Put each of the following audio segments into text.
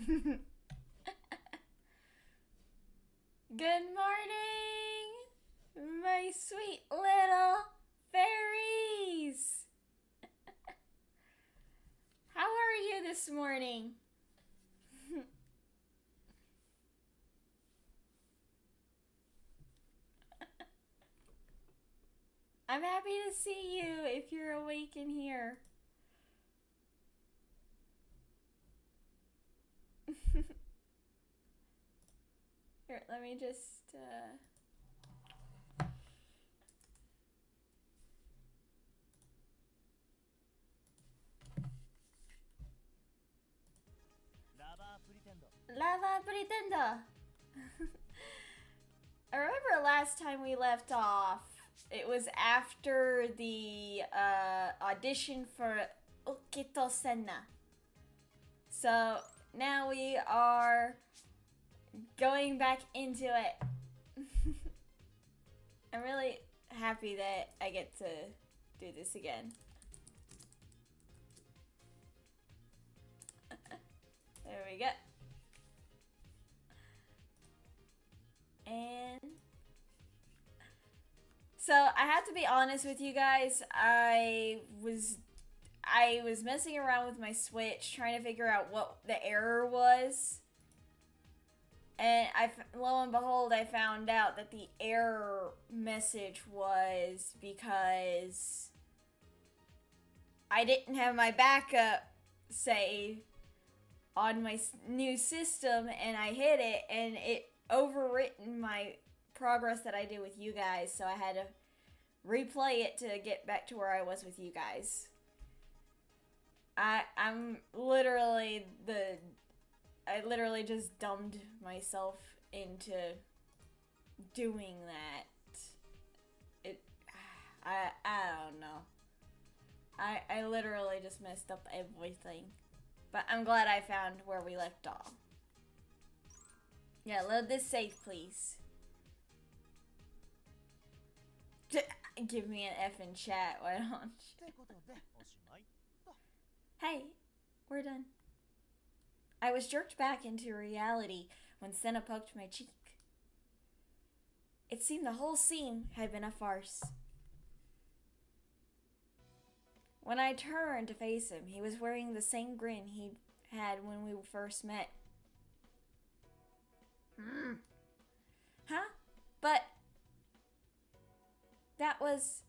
Good morning, my sweet little fairies. How are you this morning? I'm happy to see you if you're awake in here. Here, let me just, Lava Pretendo! I remember last time we left off, it was after the audition for Okito Senna. So now we are going back into it. I'm really happy that I get to do this again. There we go. And so I have to be honest with you guys. I was messing around with my Switch trying to figure out what the error was. And lo and behold, I found out that the error message was because I didn't have my backup save on my new system, and I hit it, and it overwritten my progress that I did with you guys, so I had to replay it to get back to where I was with you guys. I literally just dumbed myself into doing that. I don't know. I literally just messed up everything. But I'm glad I found where we left off. Yeah, load this save, please. Give me an F in chat, why don't you? Hey, we're done. I was jerked back into reality when Senna poked my cheek. It seemed the whole scene had been a farce. When I turned to face him, he was wearing the same grin he had when we first met. Huh? But that was...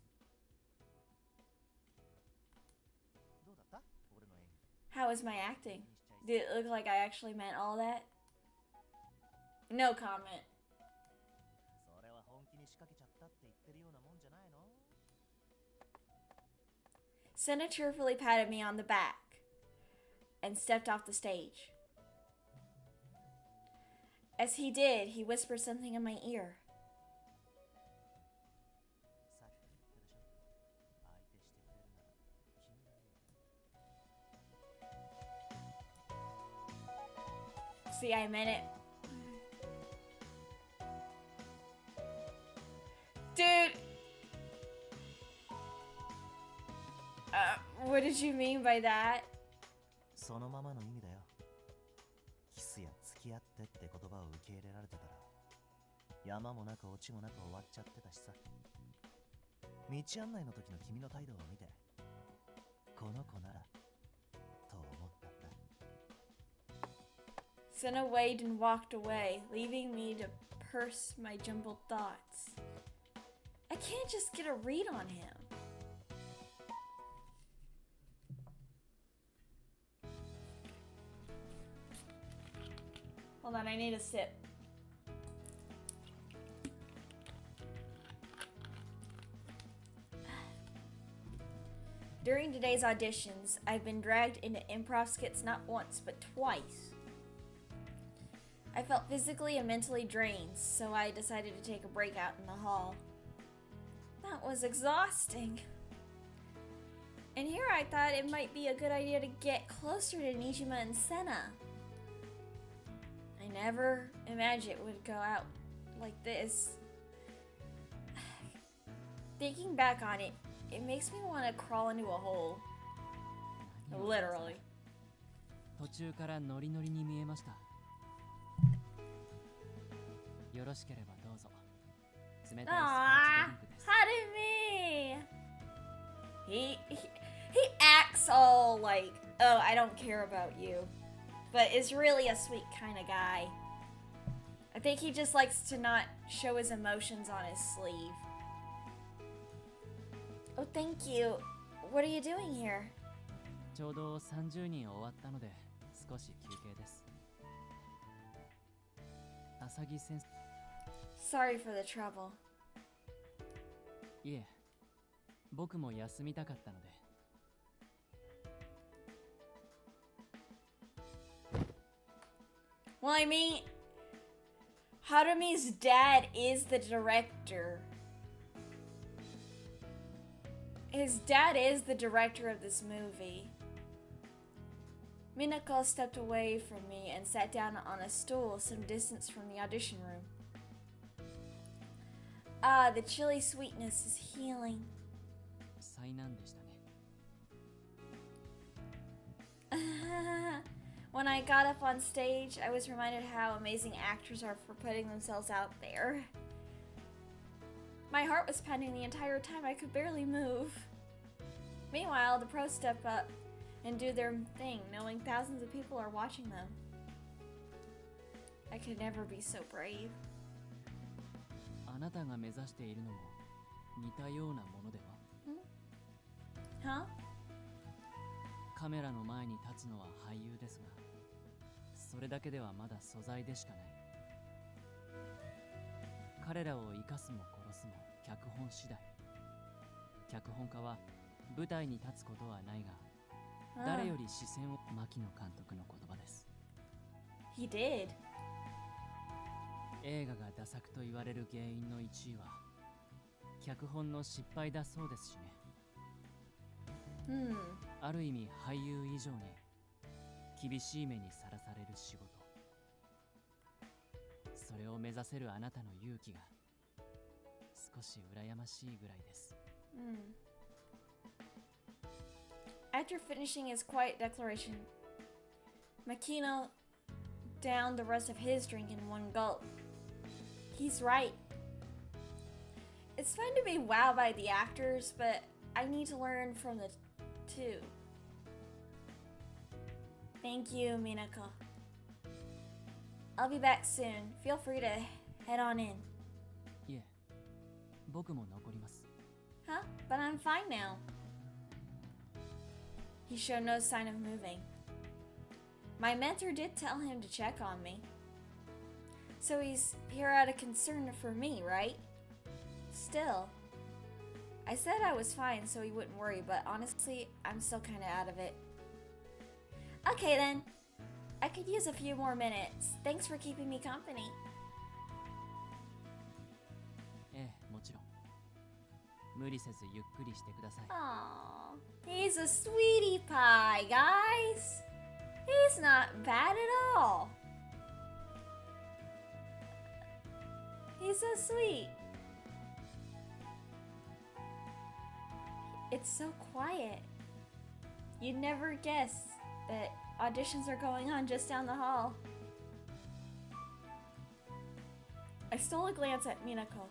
How was my acting? Did it look like I actually meant all that? No comment. Senna cheerfully patted me on the back and stepped off the stage. As he did, he whispered something in my ear. See, I meant it. Dude! What did you mean by that? そのままの意味だよ。キスや付き合ってって言葉を受け入れられてたら、山もなくオチもなく終わっちゃってたしさ。道案内の時の君の態度を見て、この子ならと思ったんだ。Senna waved and walked away, leaving me to purse my jumbled thoughts. I can't just get a read on him. Hold on, I need a sip. During today's auditions, I've been dragged into improv skits not once, but twice. I felt physically and mentally drained, so I decided to take a break out in the hall. That was exhausting. And here I thought it might be a good idea to get closer to Nijima and Senna. I never imagined it would go out like this. Thinking back on it, it makes me want to crawl into a hole. Literally. 途中からノリノリに見えました。よろしければどうぞ。冷たいスポーツドリン Aww, クです。 Harumi! He acts all like, oh, I don't care about you, but is really a sweet kind of guy. I think he just likes to not show his emotions on his sleeve. Oh, thank you. What are you doing here? ちょうど30人終わったので少し休憩です。浅木先生。 Sorry for the trouble. いえ、僕も休みたかったので。 Well, I mean, Harumi's dad is the director. His dad is the director of this movie. Minako stepped away from me and sat down on a stool some distance from the audition room. Ah, the chilly sweetness is healing. 災難でしたね。 When I got up on stage, I was reminded how amazing actors are for putting themselves out there. My heart was pounding the entire time. I could barely move. Meanwhile, the pros step up and do their thing, knowing thousands of people are watching them. I could never be so brave. あなたが目指しているのも似たようなものでは？ Huh? カメラの前に立つのは俳優ですが、それだけではまだ素材でしかない。彼らを生かすも殺すも脚本次第。脚本家は舞台に立つことはないが、誰より視線を。牧野監督の言葉です。 He did. 映画がダ作と言われる原因の1位は脚本の失敗だそうですしね。ある意味俳優以上に厳しい目にさらされる仕事。それを目指せるあなたの勇気が少し羨ましいぐらいです。After finishing his quiet declaration, Makino downed the rest of his drink in one gulp. He's right. It's fun to be wowed by the actors, but I need to learn from the two. Thank you, Minako. I'll be back soon. Feel free to head on in. いえ、僕も残ります。 Huh? But I'm fine now. He showed no sign of moving. My mentor did tell him to check on me. So he's here out of concern for me, right? Still, I said I was fine so he wouldn't worry, but honestly, I'm still kind of out of it. Okay then. I could use a few more minutes. Thanks for keeping me company. ええ、もちろん。無理せずゆっくりしてください。 Aww, he's a sweetie pie, guys. He's not bad at all. He's so sweet. It's so quiet. You'd never guess that auditions are going on just down the hall. I stole a glance at Minako,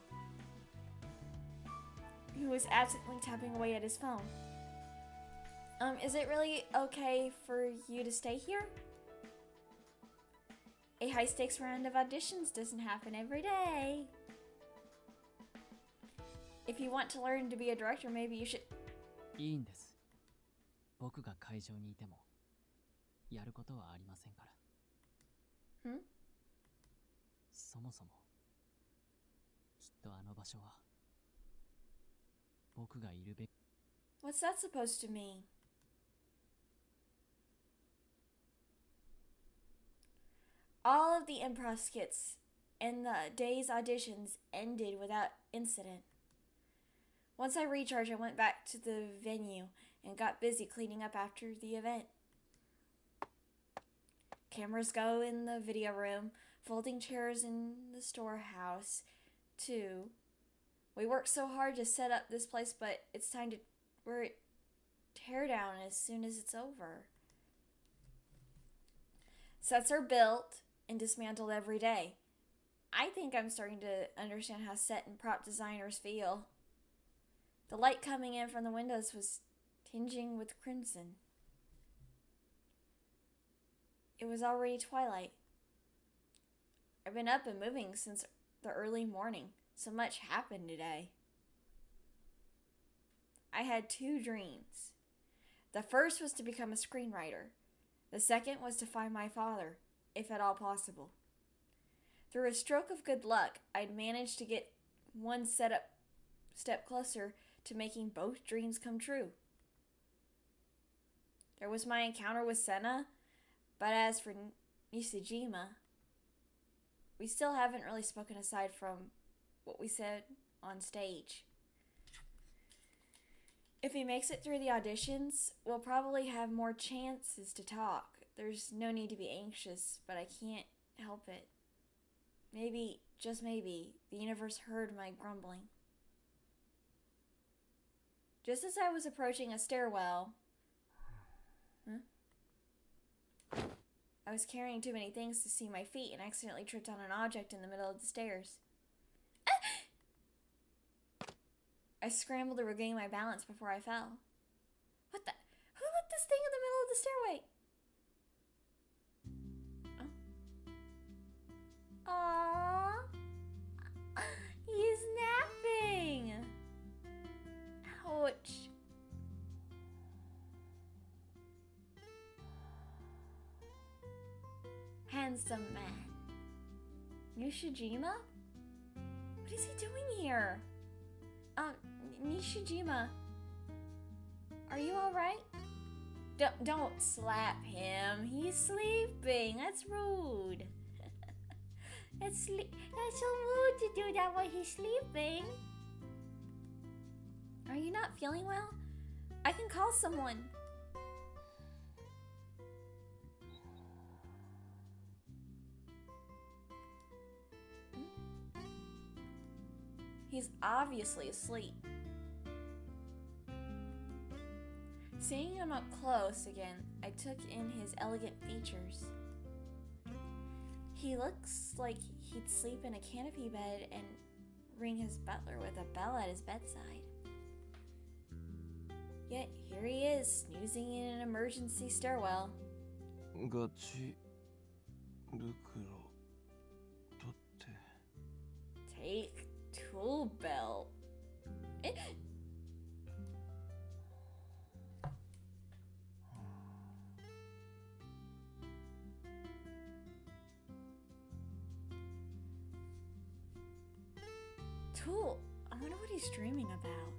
who was absently tapping away at his phone. Is it really okay for you to stay here? A high-stakes round of auditions doesn't happen every day. If you want to learn to be a director, maybe you should... いいんです。僕が会場にいてもやることはありませんから。そもそもきっとあの場所は僕がいるべき。 What's that supposed to mean? All of the improv skits and the day's auditions ended without incident. Once I recharged, I went back to the venue and got busy cleaning up after the event. Cameras go in the video room, folding chairs in the storehouse, too. We worked so hard to set up this place, but it's time to tear down as soon as it's over. Sets are built and dismantled every day. I think I'm starting to understand how set and prop designers feel. The light coming in from the windows was tinging with crimson. It was already twilight. I've been up and moving since the early morning. So much happened today. I had 2 dreams. The first was to become a screenwriter. The second was to find my father, if at all possible. Through a stroke of good luck, I'd managed to get one step closer to making both dreams come true. There was my encounter with Senna, but as for Nishijima, we still haven't really spoken aside from what we said on stage. If he makes it through the auditions, we'll probably have more chances to talk. There's no need to be anxious, but I can't help it. Maybe, just maybe, the universe heard my grumbling. Just as I was approaching a stairwell... I was carrying too many things to see my feet and accidentally tripped on an object in the middle of the stairs. I scrambled to regain my balance before I fell. What the? Who left this thing in the middle of the stairway? Aww. He's napping. Ouch. Handsome man. Nishijima? What is he doing here? Nishijima. Are you alright? Don't slap him. He's sleeping. That's rude. That's so rude to do that while he's sleeping. Are you not feeling well? I can call someone. He's obviously asleep. Seeing him up close again, I took in his elegant features. He looks like he'd sleep in a canopy bed and ring his butler with a bell at his bedside. Yet here he is, snoozing in an emergency stairwell. Take tool belt. Tool. I wonder what he's dreaming about.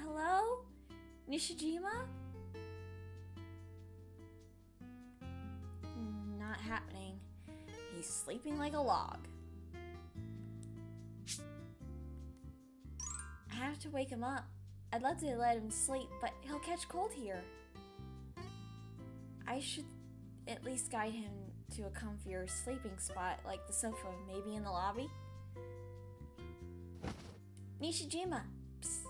Hello? Nishijima? Not happening. He's sleeping like a log. I have to wake him up. I'd love to let him sleep, but he'll catch cold here. I should at least guide him to a comfier sleeping spot, like the sofa, maybe in the lobby. Nishijima! Psst.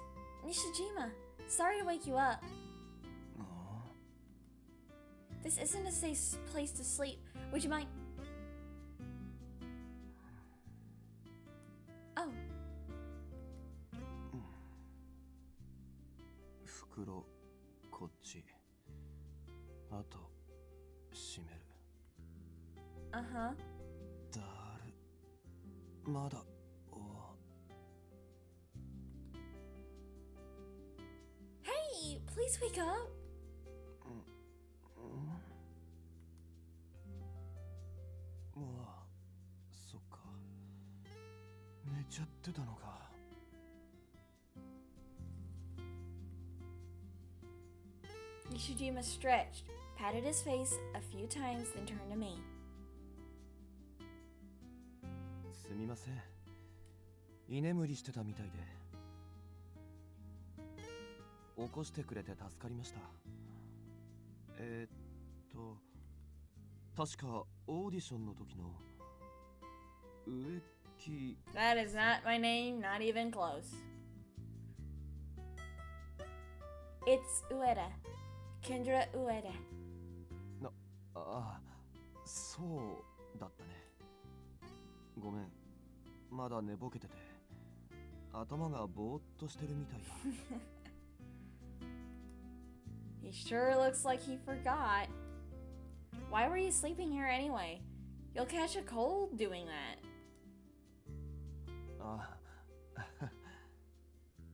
Nishijima! Sorry to wake you up. This isn't a safe place to sleep. Would you mind? Oh. 袋こっちあと閉める Uh-huh. だるまだ Hey, please wake up. うわそっか寝ちゃってたのか Nishijima stretched, patted his face a few times, then turned to me. すみません居眠りしてたみたいで起こしてくれて助かりました確かオーディションの時の植木 That is not my name, not even close. It's Ueda. Kendra Ueda. ああ、そうだったね。ごめん、まだ寝ぼけてて頭がぼーっとしてるみたいだ。He sure looks like he forgot. Why were you sleeping here anyway? You'll catch a cold doing that. ああ、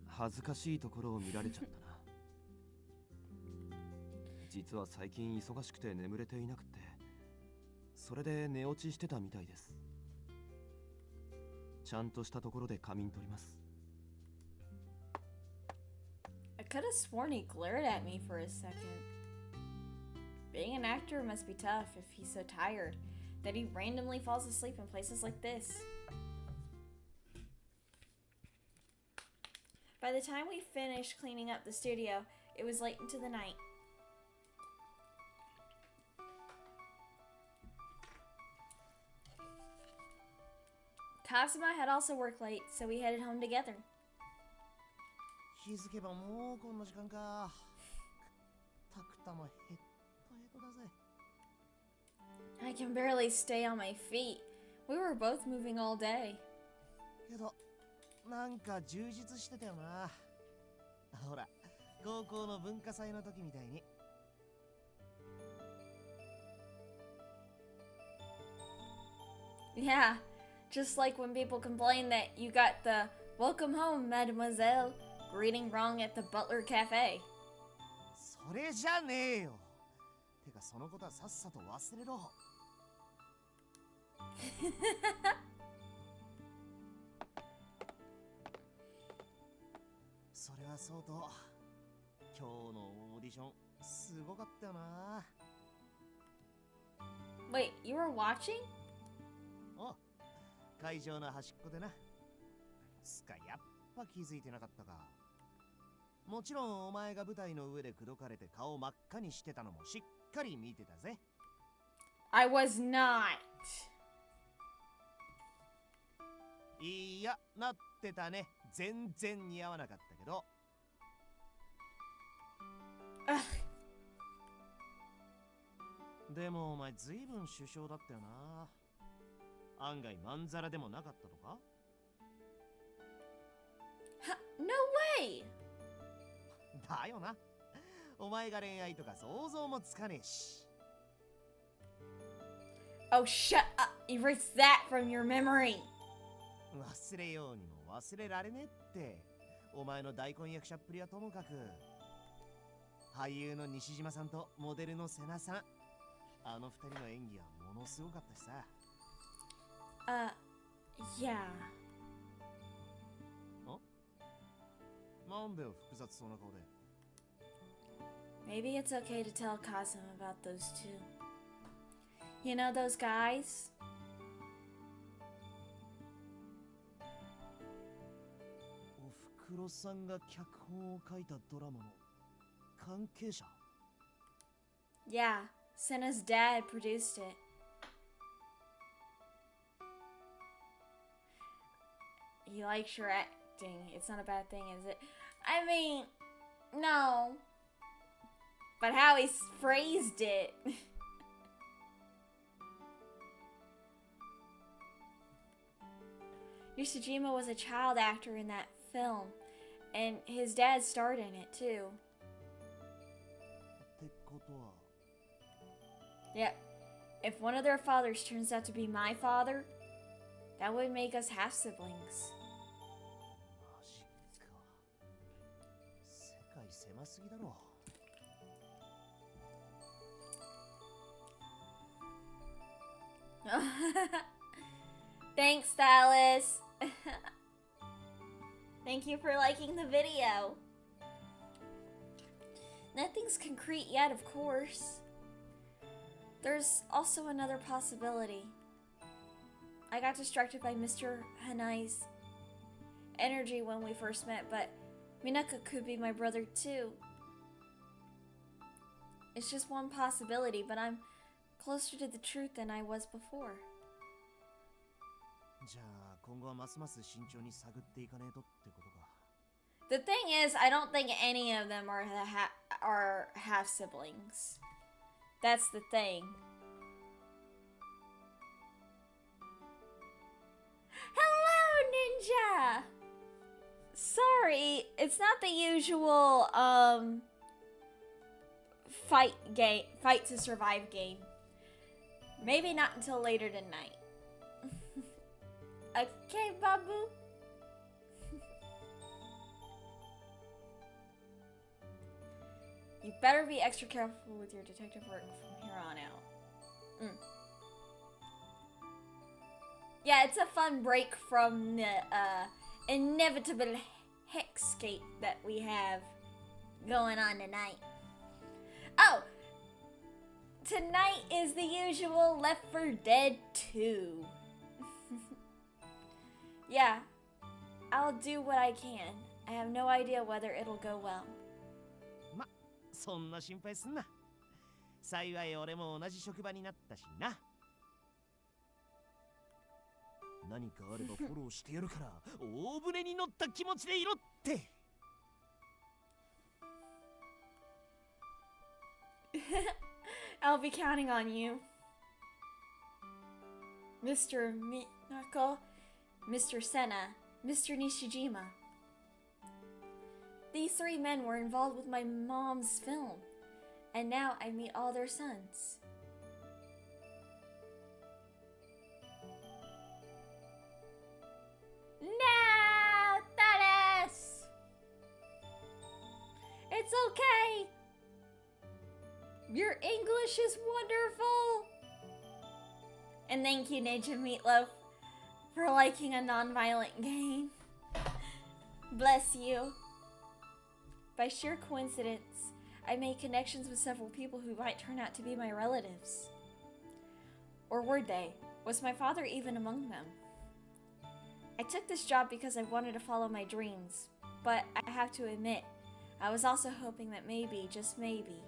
恥ずかしいところを見られちゃったな。実は最近忙しくて眠れていなくて、それで寝落ちしてたみたいです。ちゃんとしたところで仮眠取ります。I could have sworn he glared at me for a second. Being an actor must be tough if he's so tired that he randomly falls asleep in places like this. By the time we finished cleaning up the studio, it was late into the night. Kazuma had also worked late, so we headed home together. 気づけばもうこんな時間か。タクタもヘッドヘッドだぜ。I can barely stay on my feet. We were both moving all day. けどなんか充実してたよな。ほら、高校の文化祭の時みたいに。Yeah, just like when people complain that you got the "Welcome home, mademoiselle" greeting wrong at the Butler Cafe. それじゃねえよ。てかそのことはさっさと忘れろ。それはそうと、今日のオーディションすごかったよな。Wait, you were watching? お、会場の端っこでな。つかやっぱ気づいてなかったか。もちろんお前が舞台の上で口説かれて顔真っ赤にしてたのもしっかり見てたぜ。I was not. いや、なってたね。全然似合わなかったけど。でもお前ずいぶん首相だったよな。案外まんざらでもなかったのか？ No way! だよな。お前が恋愛とか想像もつかねえし。Oh, shut up! Erase that from your memory! 忘れようにも忘れられねえって。お前の大根役者っぷりはともかく、俳優の西島さんとモデルの瀬名さん、あの二人の演技はものすごかったしさ。Yeah. なんだよ複雑そうな顔で。Maybe it's okay to tell Kazuma about those two. You know those guys? おふくろさんが脚本を書いたドラマの関係者？ Yeah, Senna's dad produced it. He likes your acting. It's not a bad thing, is it? I mean, no. But how he phrased it. Yoshijima was a child actor in that film, and his dad starred in it too. ってことは。Yep. If one of their fathers turns out to be my father, that would make us half siblings. マジか。世界狭すぎだろ。Thanks, Stylus. Thank you for liking the video. Nothing's concrete yet, of course. There's also another possibility. I got distracted by Mr. Hanai's energy when we first met, but Minaka could be my brother too. It's just one possibility, but I'm closer to the truth than I was before. じゃあ今後はますます慎重に探っていかねえとってことか。The thing is, I don't think any of them are half siblings. That's the thing. it's not the usual fight to survive game. Maybe not until later tonight. Okay, Babu. You better be extra careful with your detective work from here on out. Yeah, it's a fun break from the inevitable hexscape that we have going on tonight. Oh! Tonight is the usual Left 4 Dead 2. Yeah, I'll do what I can. I have no idea whether it'll go well. そんな心配すんな。幸い俺も同じ職場になったしな。何かあればフォローしてやるから大船に乗った気持ちでいろって。I'll be counting on you. Mr. Minako, Mr. Senna, Mr. Nishijima. These three men were involved with my mom's film, and now I meet all their sons. No, Taras! It's okay! Your English is wonderful! And thank you, Ninja Meatloaf, for liking a non-violent game. Bless you. By sheer coincidence, I made connections with several people who might turn out to be my relatives. Or were they? Was my father even among them? I took this job because I wanted to follow my dreams, but I have to admit, I was also hoping that maybe, just maybe,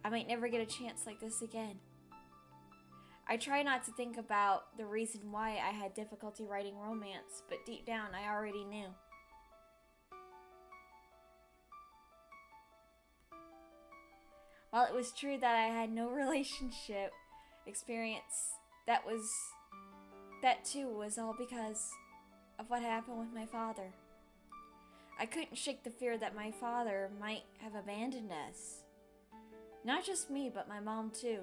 I might never get a chance like this again. I try not to think about the reason why I had difficulty writing romance, but deep down I already knew. While it was true that I had no relationship experience, that too was all because of what happened with my father. I couldn't shake the fear that my father might have abandoned us. Not just me, but my mom too.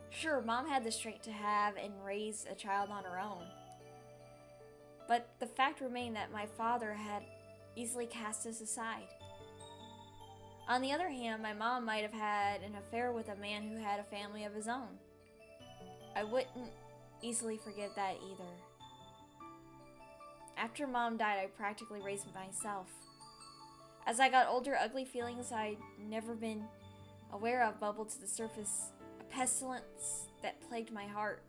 Sure, Mom had the strength to have and raise a child on her own. But the fact remained that my father had easily cast us aside. On the other hand, my mom might have had an affair with a man who had a family of his own. I wouldn't easily forgive that either. After Mom died, I practically raised myself. As I got older, ugly feelings I'd never been aware of bubbled to the surface, a pestilence that plagued my heart.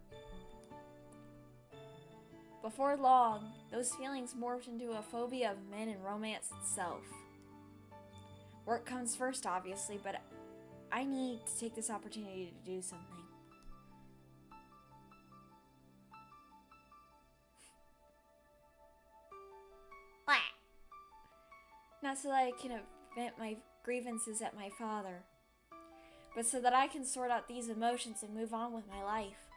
Before long, those feelings morphed into a phobia of men and romance itself. Work comes first, obviously, but I need to take this opportunity to do something. Not so that I can vent my grievances at my father, but so that I can sort out these emotions and move on with my life.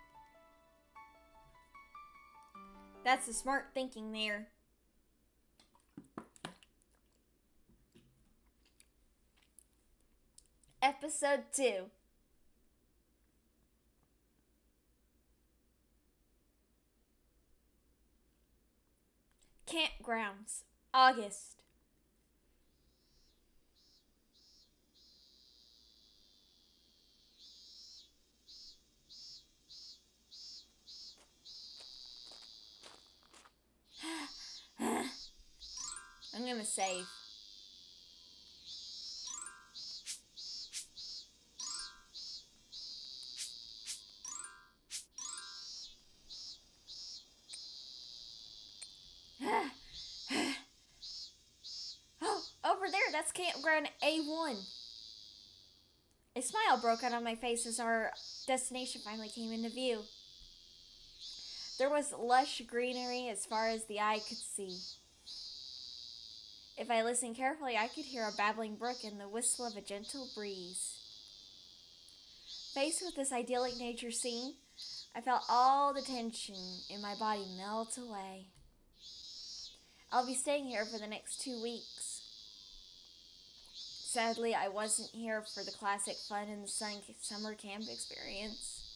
That's the smart thinking there. Episode 2. Campgrounds, August. I'm gonna save. Oh, over there, that's Campground A1. A smile broke out on my face as our destination finally came into view. There was lush greenery as far as the eye could see. If I listened carefully, I could hear a babbling brook and the whistle of a gentle breeze. Faced with this idyllic nature scene, I felt all the tension in my body melt away. I'll be staying here for the next 2 weeks. Sadly, I wasn't here for the classic fun in the summer camp experience.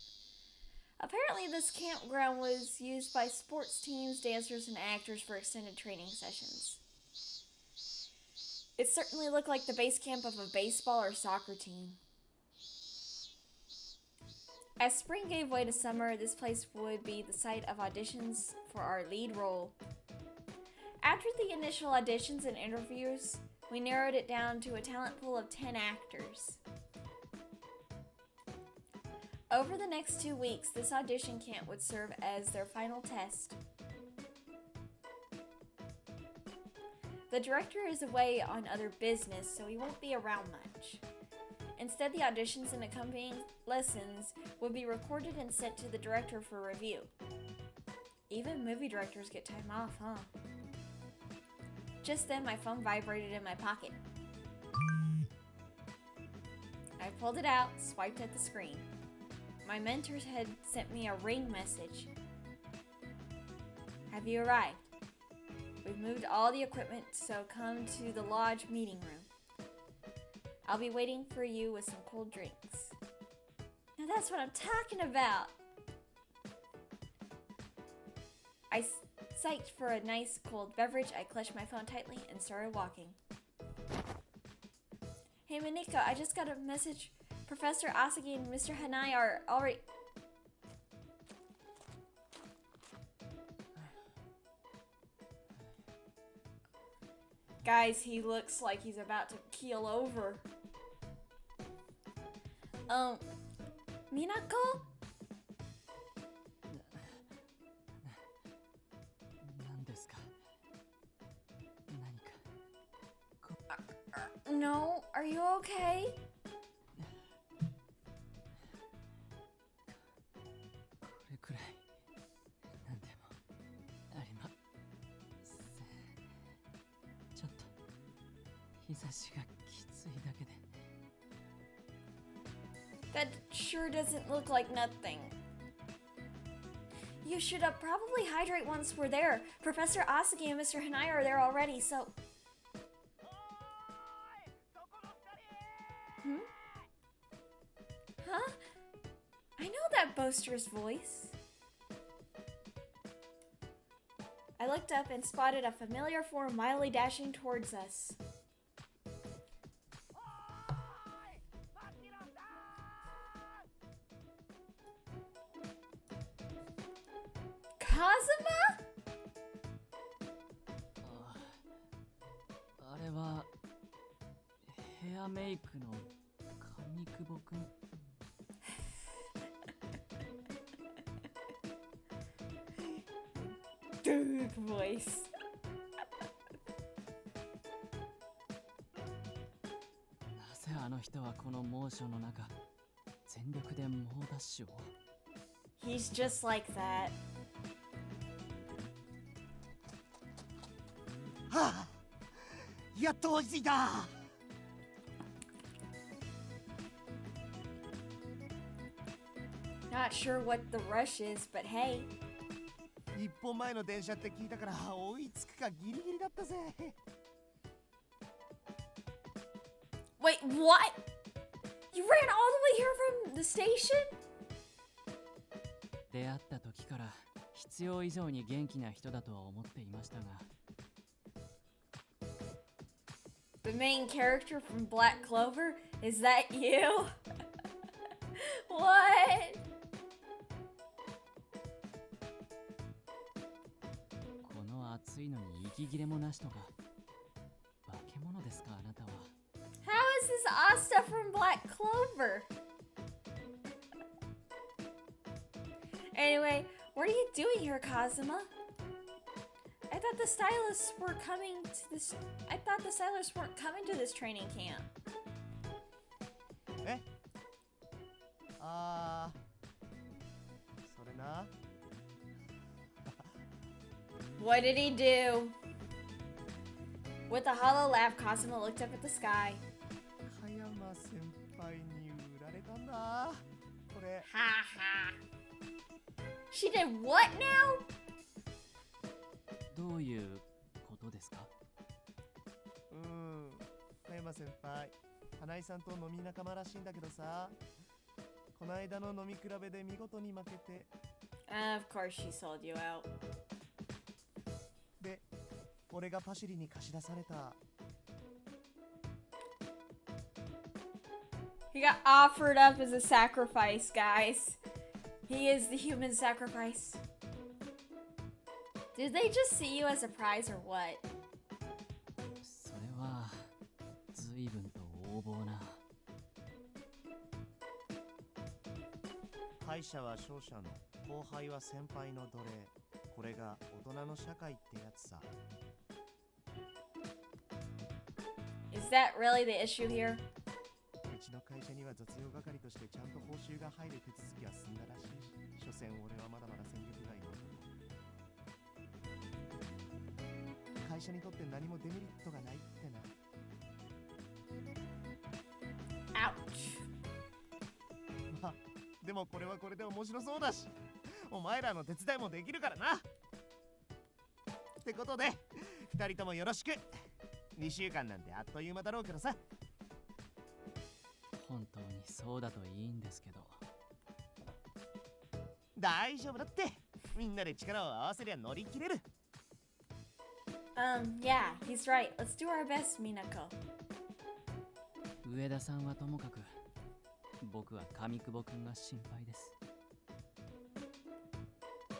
Apparently, this campground was used by sports teams, dancers, and actors for extended training sessions. It certainly looked like the base camp of a baseball or soccer team. As spring gave way to summer, this place would be the site of auditions for our lead role. After the initial auditions and interviews, we narrowed it down to a talent pool of 10 actors. Over the next 2 weeks, this audition camp would serve as their final test. The director is away on other business, so he won't be around much. Instead, the auditions and accompanying lessons would be recorded and sent to the director for review. Even movie directors get time off, huh? Just then, my phone vibrated in my pocket. I pulled it out, swiped at the screen. My mentors had sent me a ring message. Have you arrived? We've moved all the equipment, so come to the lodge meeting room. I'll be waiting for you with some cold drinks. Now that's what I'm talking about. I psyched for a nice cold beverage. I clutched my phone tightly and started walking. Hey Miniko, I just got a message. Professor Asagi and Mr. Hanai are already... Guys, he looks like he's about to keel over. Minako? 何ですか? 何か No, are you okay? これくらいなんでもありません。ちょっと日差しがきついだけで。 That sure doesn't look like nothing. You should probably hydrate once we're there. Professor Asagi and Mr. Hanai are there already, so... Hmm? Huh? I know that boisterous voice. I looked up and spotted a familiar form mildly dashing towards us. Kazuma? あれはヘアメイクの上久保くん。Dude voice. なぜあの人はこの猛暑の中全力で猛ダッシュを。 He's just like that. はあ、やっと追いついた。 Not sure what the rush is, but hey. 一本前の電車って聞いたから追いつくかギリギリだったぜ。 Wait, what? You ran all the way here from the station? 出会った時から必要以上に元気な人だとは思っていましたが。 The main character from Black Clover? Is that you? What? この暑いのに息切れもなしとか化け物ですかあなたは。 How is this Asta from Black Clover? Anyway, what are you doing here, Kazuma? I thought the stylists were coming to this. I thought the stylists weren't coming to this training camp. え？ああ、それな。 What did he do? With a hollow laugh, Kazuma looked up at the sky. 葉山先輩に売られたんだ。これ。 Ha ha. She did what now? どういうことことですか？小山先輩、花井さんと飲み仲間らしいんだけどさ、この間の飲み比べで見事に負けて。Of course she sold you out. で、俺がパシリに貸し出された。He got offered up as a sacrifice, guys. He is the human sacrifice. Did they just see you as a prize or what? それは随分と横暴な。敗者は勝者の、後輩は先輩の奴隷。これが大人の社会ってやつさ。Is that really the issue here? うちの会社には雑用係としてちゃんと報酬が入る手続きは済んだらしい。所詮俺はまだまだ戦力外の男。会社にとって何もデメリットがないってな。Ouch. まあ、でもこれはこれで面白そうだし、お前らの手伝いもできるからな。ってことで、二人ともよろしく。2週間なんてあっという間だろうけどさ。本当にそうだといいんですけど。大丈夫だって。みんなで力を合わせりゃ乗り切れる。Yeah, he's right. Let's do our best, Minako. 上田さんはともかく、僕は上久保くんが心配です。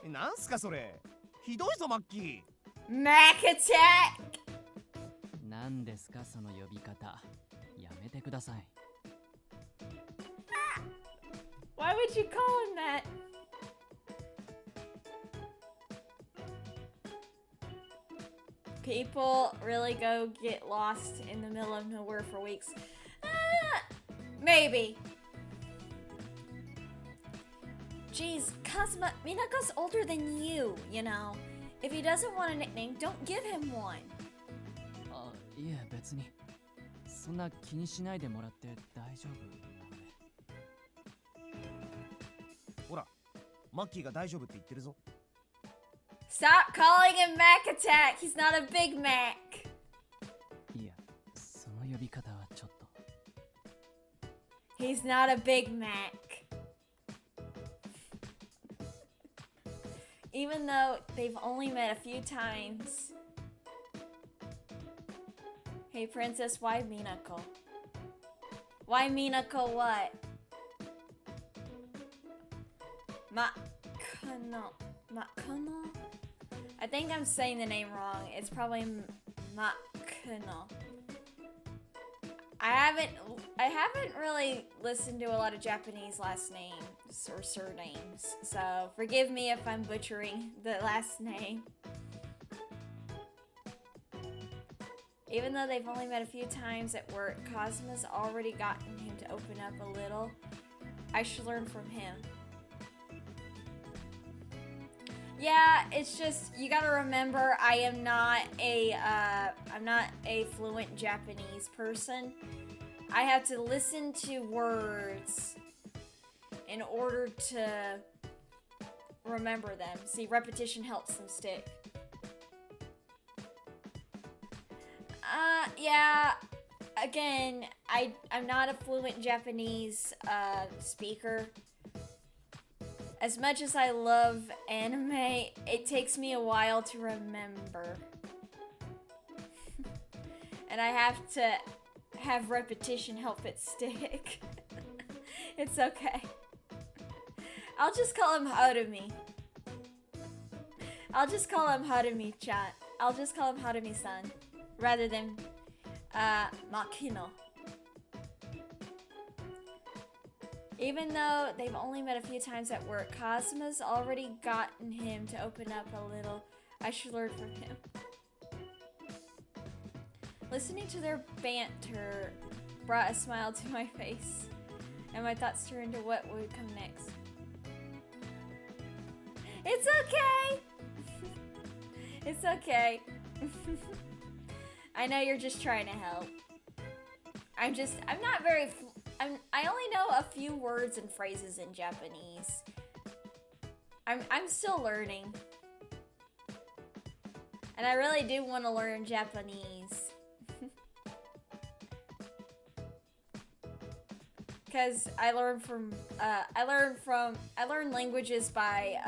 なんすかそれ。ひどいぞマッキー。Mac attack! 何ですかその呼び方。やめてください。Why would you call him that? People really go get lost in the middle of nowhere for weeks. Maybe. Jeez, Kazuma, Minako's older than you, you know. If he doesn't want a nickname, don't give him one. あ、いえ別に。そんな気にしないでもらって大丈夫なので。ほら、マッキーが大丈夫って言ってるぞ。Stop calling him Mac Attack. He's not a Big Mac. いや、その呼び方はちょっと。He's not a Big Mac. Even though they've only met a few times. Hey, Princess, why Minako? Why Minako what? Makono. I think I'm saying the name wrong. It's probably Makono. I haven't really listened to a lot of Japanese last names or surnames, so forgive me if I'm butchering the last name. Even though they've only met a few times at work, Kazuma's already gotten him to open up a little. I should learn from him. Yeah, it's just, you gotta remember, I'm not a fluent Japanese person. I have to listen to words in order to remember them. See, repetition helps them stick. Yeah, again, I'm not a fluent Japanese speaker. As much as I love anime, it takes me a while to remember. And I have to have repetition help it stick. It's okay. I'll just call him Harumi. I'll just call him Harumi-chan. I'll just call him Harumi-san. Rather than, Makino. Even though they've only met a few times at work, Kazuma's already gotten him to open up a little. I should learn from him. Listening to their banter brought a smile to my face, and my thoughts turned to what would come next. It's okay! It's okay. I know you're just trying to help. I only know a few words and phrases in Japanese. I'm still learning. And I really do want to learn Japanese. Because I learn languages by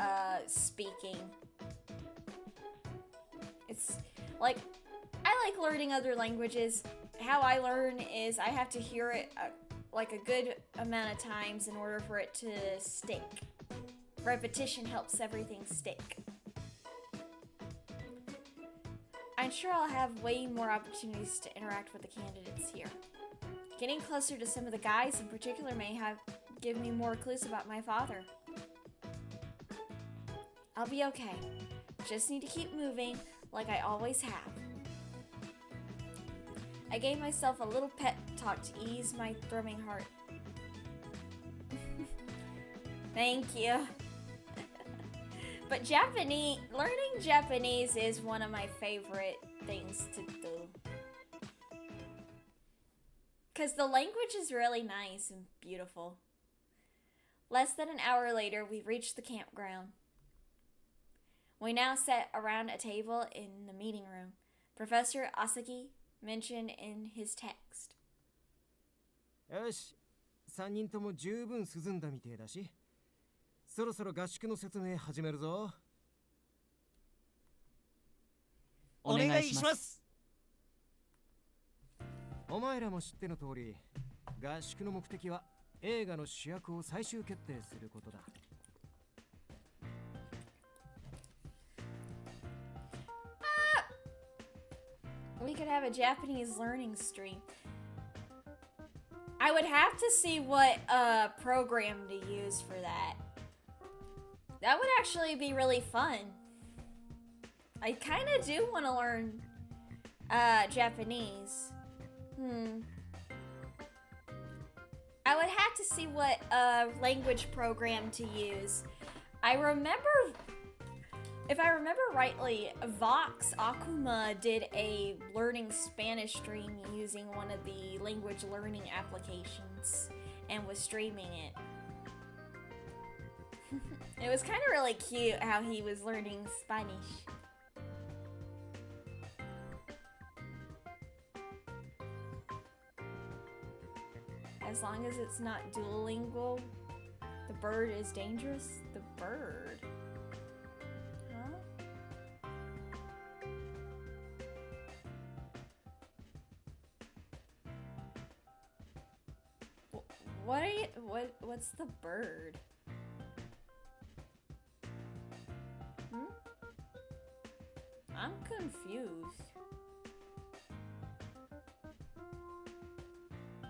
speaking. It's like, I like learning other languages. How I learn is I have to hear it like a good amount of times in order for it to stick. Repetition helps everything stick. I'm sure I'll have way more opportunities to interact with the candidates here. Getting closer to some of the guys in particular may give me more clues about my father. I'll be okay. Just need to keep moving like I always have. I gave myself a little pep talk to ease my thrumming heart. Thank you. But learning Japanese is one of my favorite things to do. Because the language is really nice and beautiful. Less than an hour later, we reached the campground. We now sat around a table in the meeting room. Professor Asagi mentioned in his text. よし、3人とも十分涼んだみてえだし、そろそろ合宿の説明始めるぞ。お願いします。お前らも知っての通り、合宿の目的は映画の主役を最終決定することだ。We could have a Japanese learning stream. I would have to see what program to use for that. That would actually be really fun. I kind of do want to learn Japanese. I would have to see what language program to use. If I remember rightly, Vox Akuma did a learning Spanish stream using one of the language learning applications and was streaming it. It was kind of really cute how he was learning Spanish. As long as it's not duolingual, the bird is dangerous. The bird. What's the bird? I'm confused.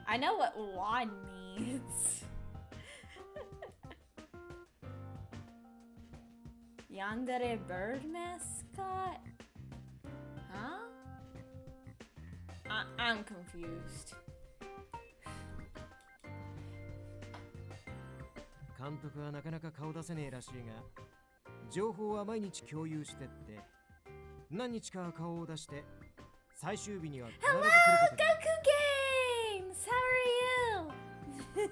I know what lawn means. Yandere bird mascot? Huh? I'm confused. 監督はなかなか顔出せねえらしいが、情報は毎日共有してって、何日か顔を出して、最終日には必ず来ることだ。Hello, Goku Games! How are you?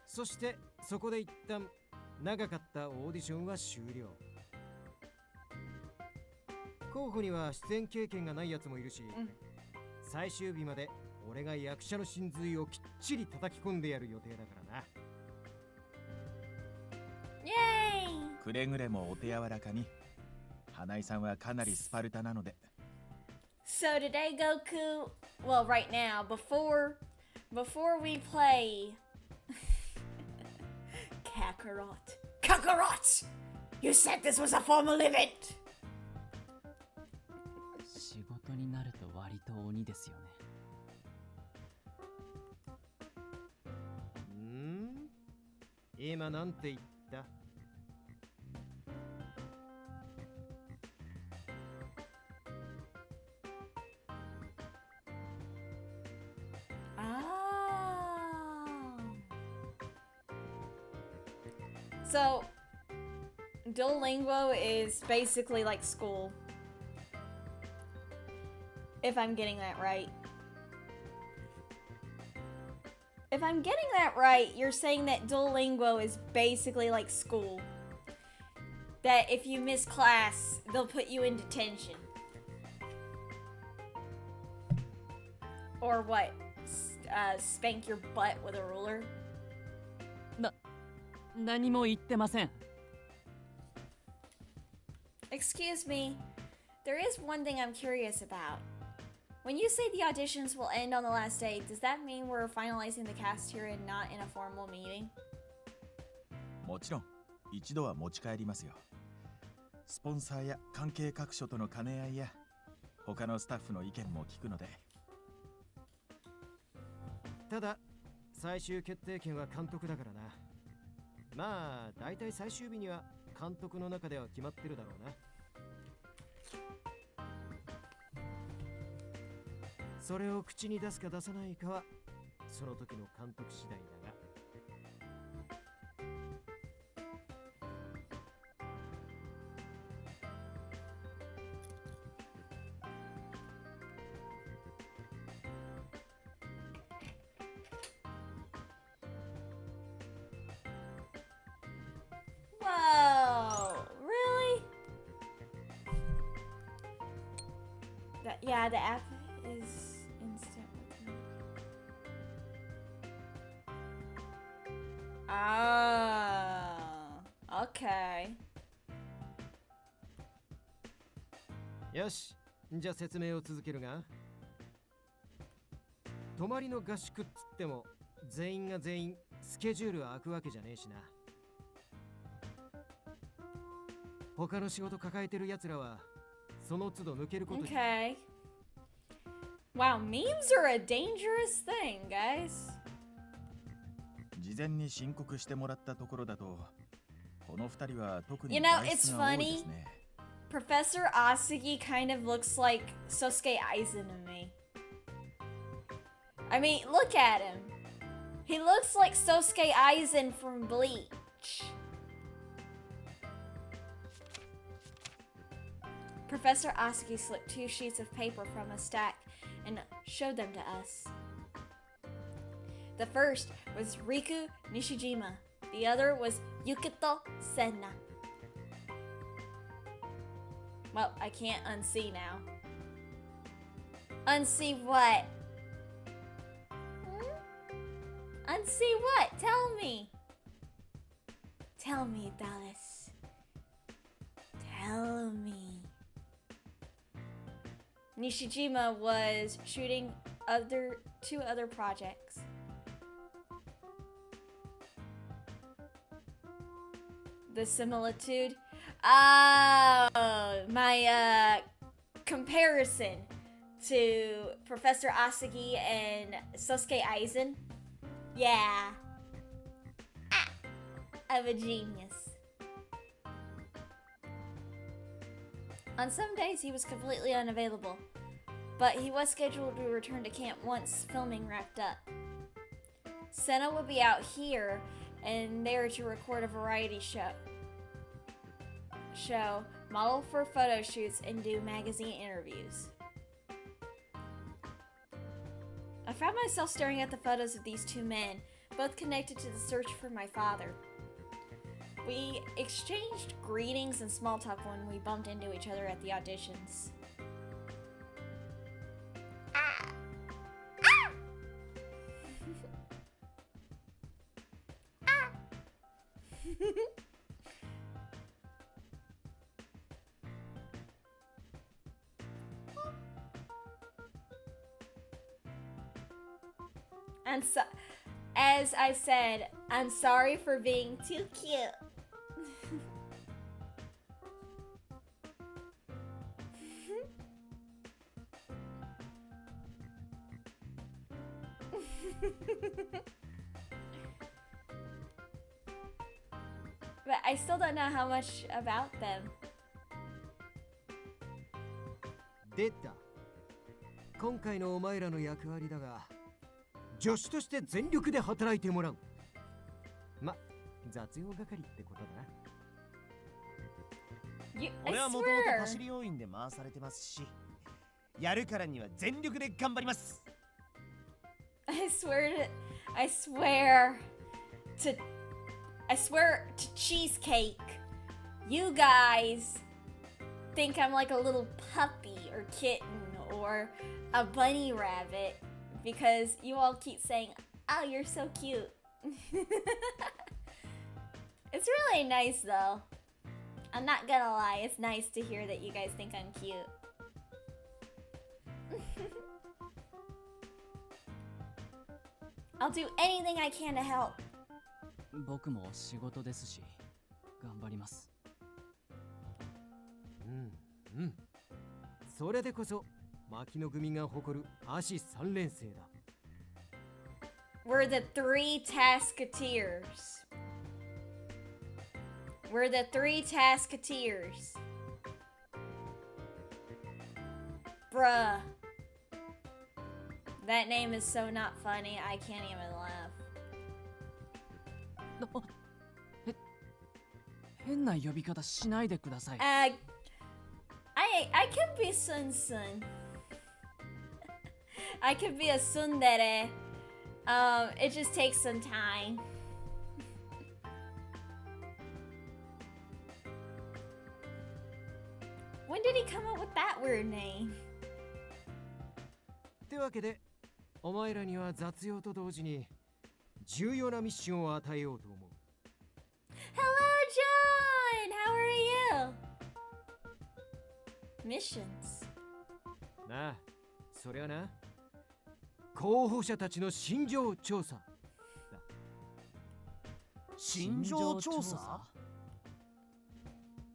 そしてそこで一旦長かったオーディションは終了。候補には出演経験がないやつもいるし、最終日まで俺が役者の真髄をきっちり叩き込んでやる予定だからな。イエーイ。くれぐれもお手柔らかに。花井さんはかなりスパルタなので。So today, Goku, well, right now, before we play Kakarot, you said this was a formal event. 仕事になると割と鬼ですよね。今なんて言った？So, Duolingo is basically like school. If I'm getting that right. If I'm getting that right, you're saying that Duolingo is basically like school. that if you miss class, they'll put you in detention. Or what? Spank your butt with a ruler? 何も言ってません。 Excuse me. There is one thing I'm curious about. When you say the auditions will end on the last day, does that mean we're finalizing the cast here and not in a formal meeting? もちろん一度は持ち帰りますよ。スポンサーや関係各所との兼ね合いや他のスタッフの意見も聞くので。ただ最終決定権は監督だからな。まあ大体最終日には監督の中では決まってるだろうな。それを口に出すか出さないかはその時の監督次第だが。Whoa, really? Yeah, the app is instant. Oh, okay. よし、じゃあ説明を続けるが、泊まりの合宿っつっても全員が全員スケジュールは空くわけじゃねえしな。他の仕事抱えてる奴らはその都度抜けることに。Okay. Wow, memes are a dangerous thing, guys. 事前に申告してもらったところだと、この二人は特に You know, 外 it's 出が多いで funny. すね。Professor Asagi kind of looks like Sosuke Aizen to me. I mean, look at him. He looks like Sosuke Aizen from Bleach. Professor Asagi slipped 2 sheets of paper from a stack and showed them to us. The first was Riku Nishijima. The other was Yukito Senna. Well, I can't unsee now. Unsee what? Unsee what? Tell me. Tell me, Dallas. Tell me. Nishijima was shooting 2 other projects. The similitude. Oh, my comparison to Professor Asagi and Sosuke Aizen. Yeah. I'm a genius. On some days he was completely unavailable, but he was scheduled to return to camp once filming wrapped up. Senna would be out here and there to record a variety show, model for photo shoots, and do magazine interviews. I found myself staring at the photos of these 2 men, both connected to the search for my father. We exchanged greetings and small talk when we bumped into each other at the auditions. And so, as I said, I'm sorry for being too cute. But I still don't know how much about them. 出た。今回のお前らの役割だが、助手として全力で働いてもらう。ま、雑用係ってことだな。俺はもともと走り要員で回されてますし、やるからには全力で頑張ります。I swear to cheesecake you guys think I'm like a little puppy or kitten or a bunny rabbit because you all keep saying, "Oh, you're so cute." It's really nice though. I'm not gonna lie, it's nice to hear that you guys think I'm cute. I'll do anything I can to help. 僕も仕事ですし、頑張ります。うん。それでこそ牧野組が誇る足3連星だ。We're the three Tasketeers. We're the three Tasketeers. Bruh. That name is so not funny, I can't even laugh. 変な呼び方しないでください。I could be Sun Sun. I could be a tsundere. It just takes some time. When did he come up with that weird name? ってわけで、お前らには雑用と同時に重要なミッションを与えようと思う。Hello, John! How are you? Missions. なあ、そりゃな。候補者たちの心情調査だ。心情調査？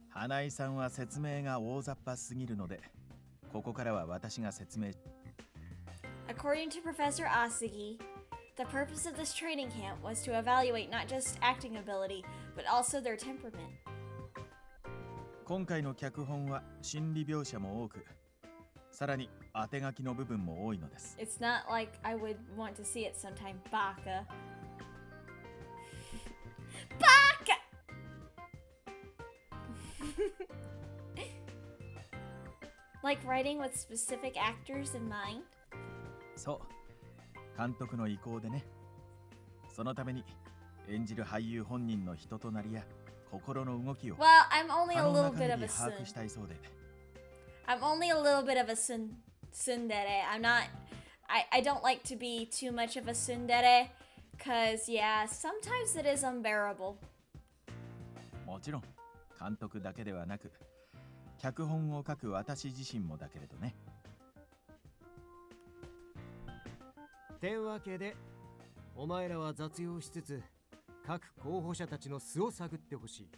花井さんは説明が大雑把すぎるので、ここからは私が説明。According to Professor Asagi, the purpose of this training camp was to evaluate not just acting ability, but also their temperament. 今回の脚本は心理描写も多く、さらに当て書きの部分も多いのです。It's not like I would want to see it sometime, Baka. Baka! Like writing with specific actors in mind? そう、監督の意向でね。そのために演じる俳優本人の人となりや心の動きを Well, I'm only a little bit of a 把握したいそうで。I'm only a little bit of a tsundere. I'm not. I don't like to be too much of a tsundere, cause yeah, sometimes it is unbearable. もちろん監督だけではなく、脚本を書く私自身もだけれどね。ってわけで、お前らは雑用しつつ各候補者たちの素を探ってほしい。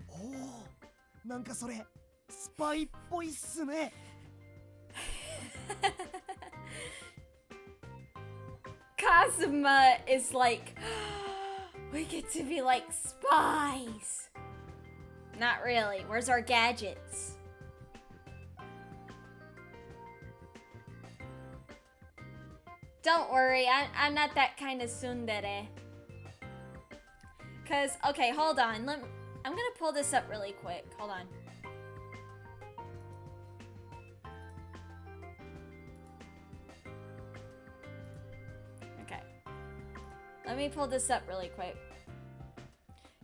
おお、なんかそれスパイっぽいっすね。Kazuma is like, we get to be like spies. Not really. Where's our gadgets? Don't worry, I'm not that kind of tsundere. Cause, okay, hold on. I'm gonna pull this up really quick. Hold on. Okay. Let me pull this up really quick.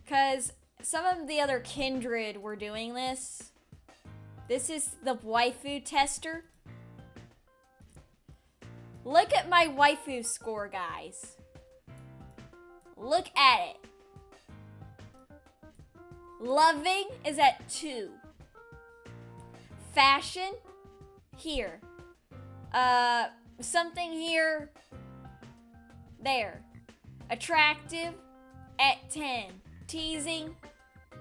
Cause some of the other kindred were doing this. This is the waifu tester. Look at my waifu score, guys. Look at it. Loving is at 2. Fashion, here. Something here, there. Attractive, at 10. Teasing,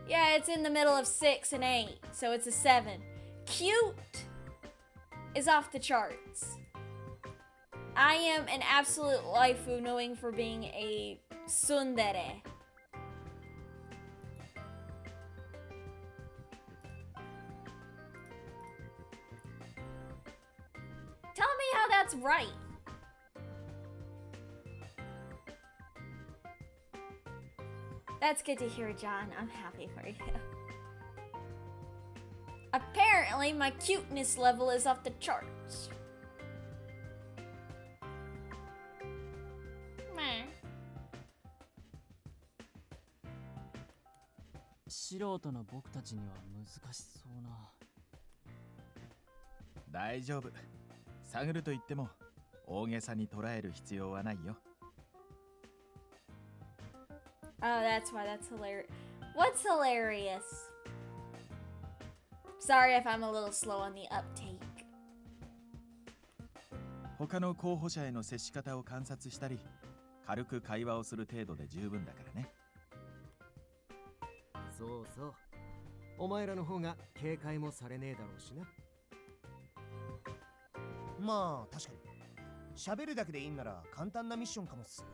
yeah, it's in the middle of 6 and 8, so it's a 7. Cute is off the charts. I am an absolute waifu knowing for being a tsundere. Tell me how that's right. That's good to hear, John. I'm happy for you. Apparently, my cuteness level is off the charts. Meh. 素人の僕たちには難しそうな。大丈夫。探ると言っても大げさに捉える必要はないよ。Oh, that's why that's hilarious. What's hilarious? Sorry if I'm a little slow on the uptake. 他の候補者への接し方を観察したり、軽く会話をする程度で十分だからね。そうそう。お前らの方が警戒もされねえだろうしな。まあ確かに喋るだけでいいんなら簡単なミッションかもっす。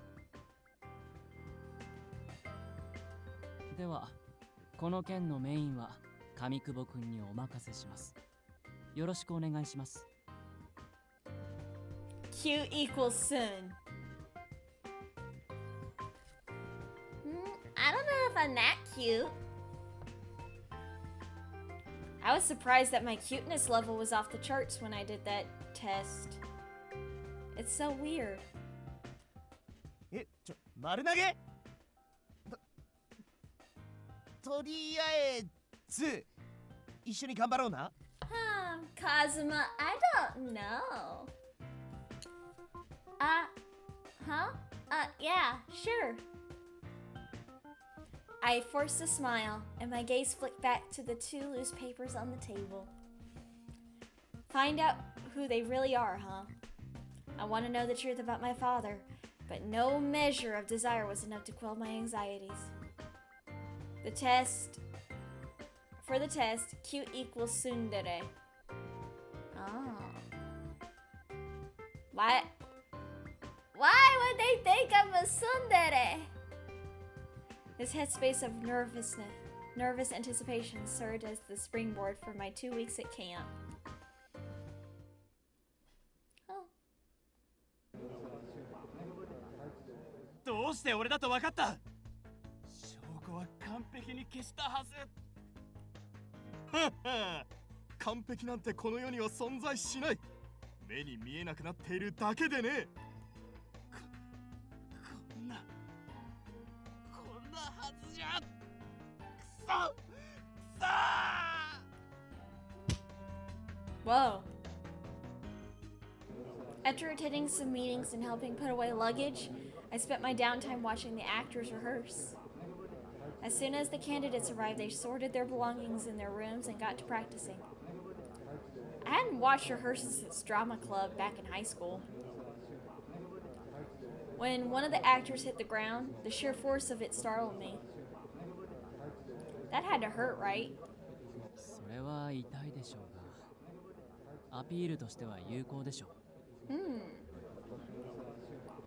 ではこの件のメインは上久保くんにお任せします。よろしくお願いします。Cute equals soon. I don't know if I'm that cute. I was surprised that my cuteness level was off the charts when I did that test. It's so weird. 丸投げとりあえず一緒に頑張ろうな。Kazuma, I don't know. Yeah, sure. I forced a smile, and my gaze flicked back to the two loose papers on the table. Find out who they really are, huh? I want to know the truth about my father, but no measure of desire was enough to quell my anxieties. For the test, cute equals tsundere. Oh. Why would they think I'm a tsundere? This headspace of nervous anticipation served as the springboard for my 2 weeks at camp. Oh. どうして俺だと分かった？証拠は完璧に消したはず。完璧なんてこの世には存在しない。目に見えなくなっているだけでね。こんなはずじゃ。くそWhoa. After attending some meetings and helping put away luggage, I spent my downtime watching the actors rehearse. As soon as the candidates arrived, they sorted their belongings in their rooms and got to practicing. I hadn't watched rehearsals since drama club back in high school. When one of the actors hit the ground, the sheer force of it startled me. That had to hurt, right? それは痛いでしょうが、アピールとしては有効でしょう。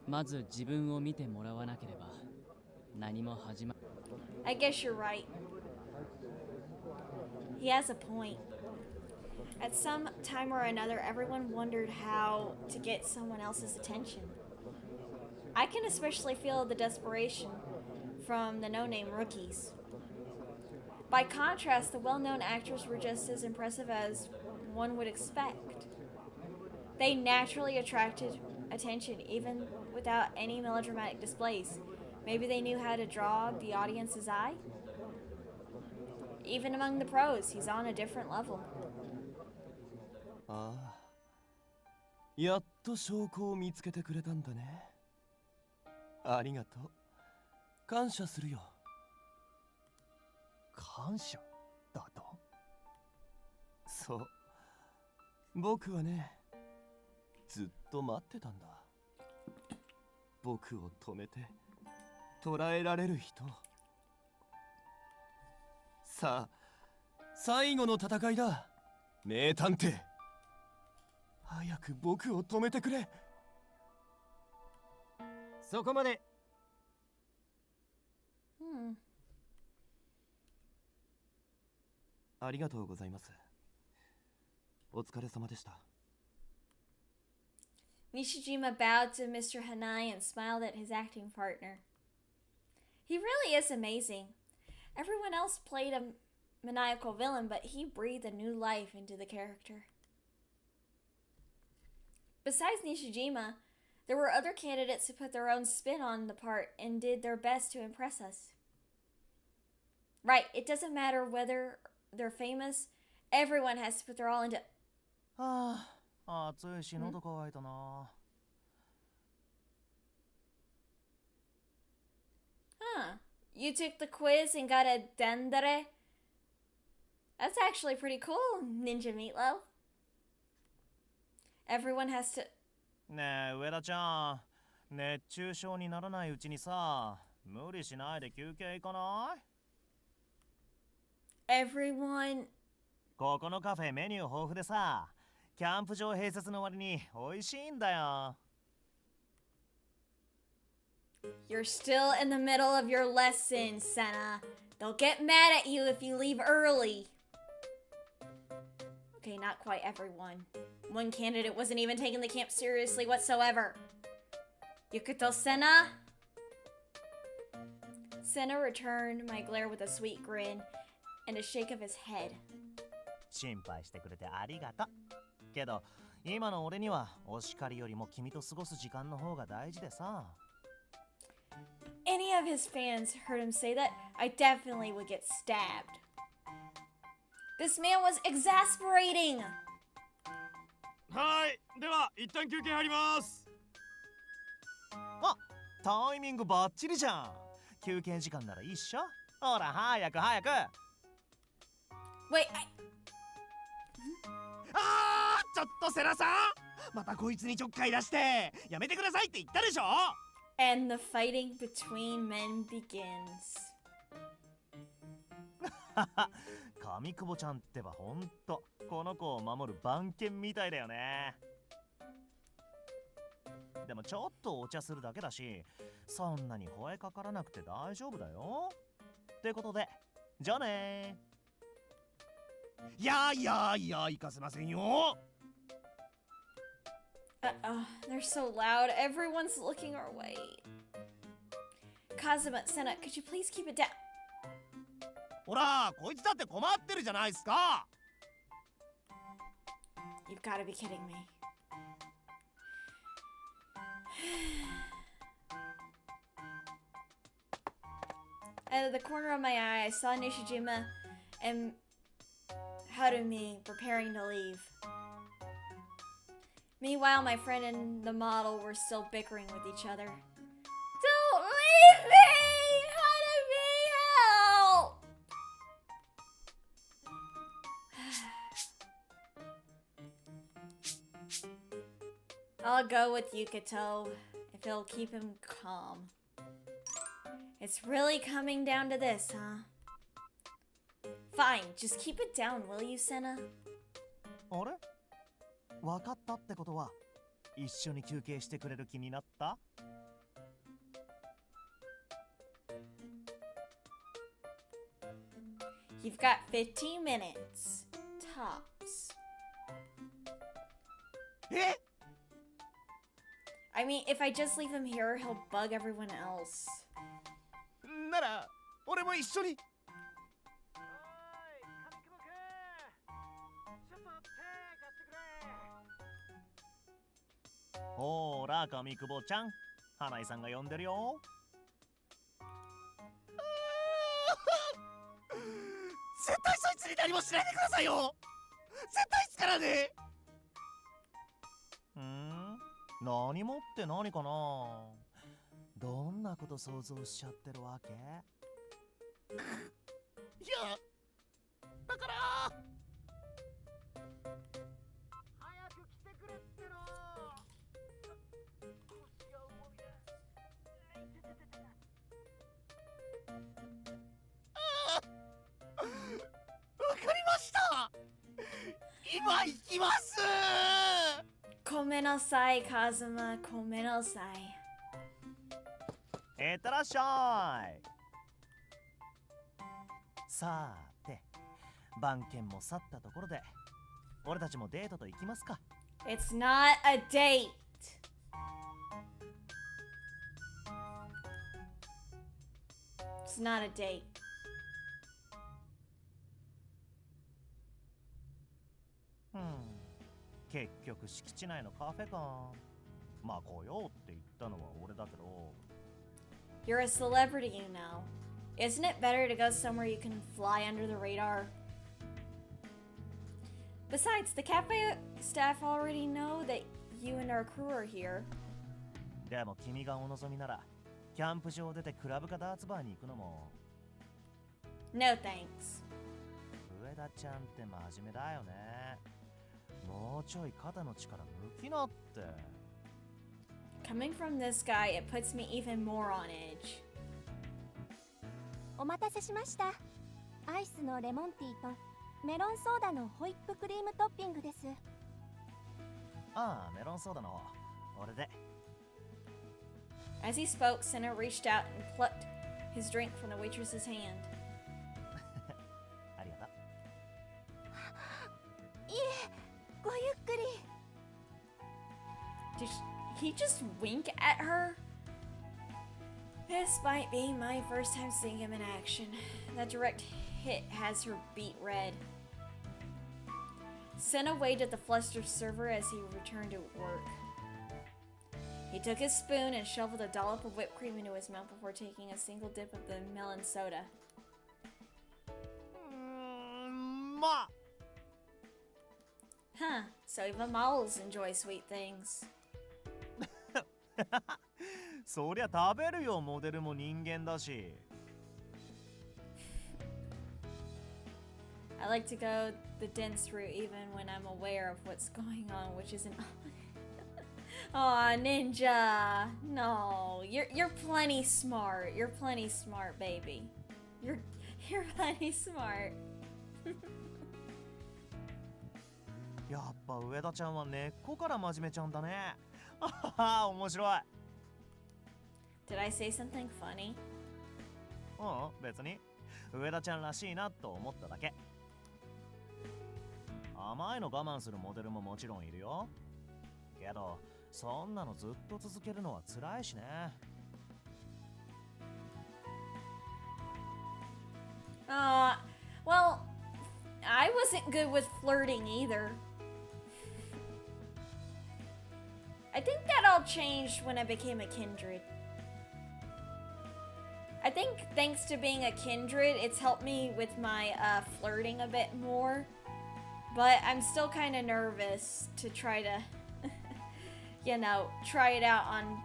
まず自分を見てもらわなければ何も始ま。I guess you're right. He has a point. At some time or another, everyone wondered how to get someone else's attention. I can especially feel the desperation from the no-name rookies. By contrast, the well-known actors were just as impressive as one would expect. They naturally attracted attention even without any melodramatic displays. Maybe they knew how to draw the audience's eye? Even among the pros, he's on a different level. ああ、やっと証拠を見つけてくれたんだね。ありがとう。感謝するよ。感謝だと？そう。僕はね、ずっと待ってたんだ。僕を止めて捕らえられる人。さあ、最後の戦いだ。名探偵。早く僕を止めてくれ。そこまで。ありがとうございます。お疲れ様でした。Nishijima bowed to Mr. Hanai and smiled at his acting partner. He really is amazing. Everyone else played a maniacal villain, but he breathed a new life into the character. Besides Nishijima, there were other candidates who put their own spin on the part and did their best to impress us. Right, it doesn't matter whether they're famous. Everyone has to put their all into. はあ、暑いし喉乾いたな。Huh. You took the quiz and got a dendere? That's actually pretty cool, Ninja Meatloaf. Everyone has to. ねえ、上田ちゃん。熱中症にならないうちにさ、無理しないで休憩行かない？ Everyone. ここのカフェメニュー豊富でさ、キャンプ場併設の割に美味しいんだよ。You're still in the middle of your lesson, Senna. They'll get mad at you if you leave early. Okay, not quite everyone. One candidate wasn't even taking the camp seriously whatsoever. Yukato Senna? Senna returned my glare with a sweet grin and a shake of his head. 心配してくれてありがとう。けど、今の俺にはお叱りよりも君と過ごす時間の方が大事でさ。Any of his fans heard him say that, I definitely would get stabbed. This man was exasperating. はい、では一旦休憩入ります。あ、タイミングバッチリじゃん。休憩時間なら一緒。ほら、早く早く。Wait, ちょっとセラさん、またこいつにちょっかい出してやめてくださいって言ったでしょ。 And the fighting between men begins. 上久保ちゃんってばほんとこの子を守る番犬みたいだよね。でもちょっとお茶するだけだし、そんなに吠えかからなくて大丈夫だよ。ってことで、じゃあねー。いやいやいや、行かせませんよ。They're so loud. Everyone's looking our way. Kazuma, Senna, could you please keep it down? ほら、こいつだって困ってるじゃないですか。You've got to be kidding me. Out of the corner of my eye, I saw Nishijima and Harumi preparing to leave. Meanwhile, my friend and the model were still bickering with each other. Don't leave me! Harumi, help! I'll go with Yukato if it'll keep him calm. It's really coming down to this, huh? Fine, just keep it down, will you, Senna? あれわかったってことは一緒に休憩してくれる気になった？ You've got 15 minutes. Tops. え？ I mean, if I just leave him here, he'll bug everyone else. なら俺も一緒に。ほーら、上久保ちゃん。花井さんが呼んでるよ。絶対そいつに何もしないでくださいよ。絶対っすからね。何もって何かな。どんなこと想像しちゃってるわけ？いや、だから早く来てくれっての。腰が重いな。わかりました。今行きます。Komenasai, Kazuma. Komenasai. いってらっしゃい。さーて、番犬も去ったところで、俺たちもデートと行きますか。It's not a date. It's not a date. 結局敷地内のカフェか。まあ来ようって言ったのは俺だけど。You're a celebrity, you know. Isn't it better to go somewhere you can fly under the radar? Besides, the cafe staff already know that you and our crew are here. でも君がお望みならキャンプ場を出てクラブかダーツバーに行くのも。 No thanks. 上田ちゃんって真面目だよね。もうちょい肩の力抜きなって。 Coming from this guy, it puts me even more on edge. お待たせしました。アイスのレモンティーとメロンソーダのホイップクリームトッピングです。ああ、メロンソーダの方。俺で。 As he spoke, Senna reached out and plucked his drink from the waitress's hand. ありがとう。いえ、ごゆっくり。Did he just wink at her? This might be my first time seeing him in action. That direct hit has her beet red. Senna waved at the flustered server as he returned to work. He took his spoon and shoveled a dollop of whipped cream into his mouth before taking a single dip of the melon soda. まあ。 Huh, so even moles enjoy sweet things. そりゃ食べるよ、モデルも人間だし。 I like to go the dense route even when I'm aware of what's going on, which isn't. Aw, Ninja. No, you're plenty smart. You're plenty smart, baby. You're plenty smart. やっぱ上田ちゃんは根っこから真面目ちゃんだね。あはは、面白い。 Did I say something funny? うん、別に。上田ちゃんらしいなと思っただけ。甘いの我慢するモデルももちろんいるよ。けど、そんなのずっと続けるのは辛いしね。Well, I wasn't good with flirting either. I think that all changed when I became a kindred. I think thanks to being a kindred, it's helped me with my flirting a bit more. But I'm still kind of nervous to try to, you know, try it out on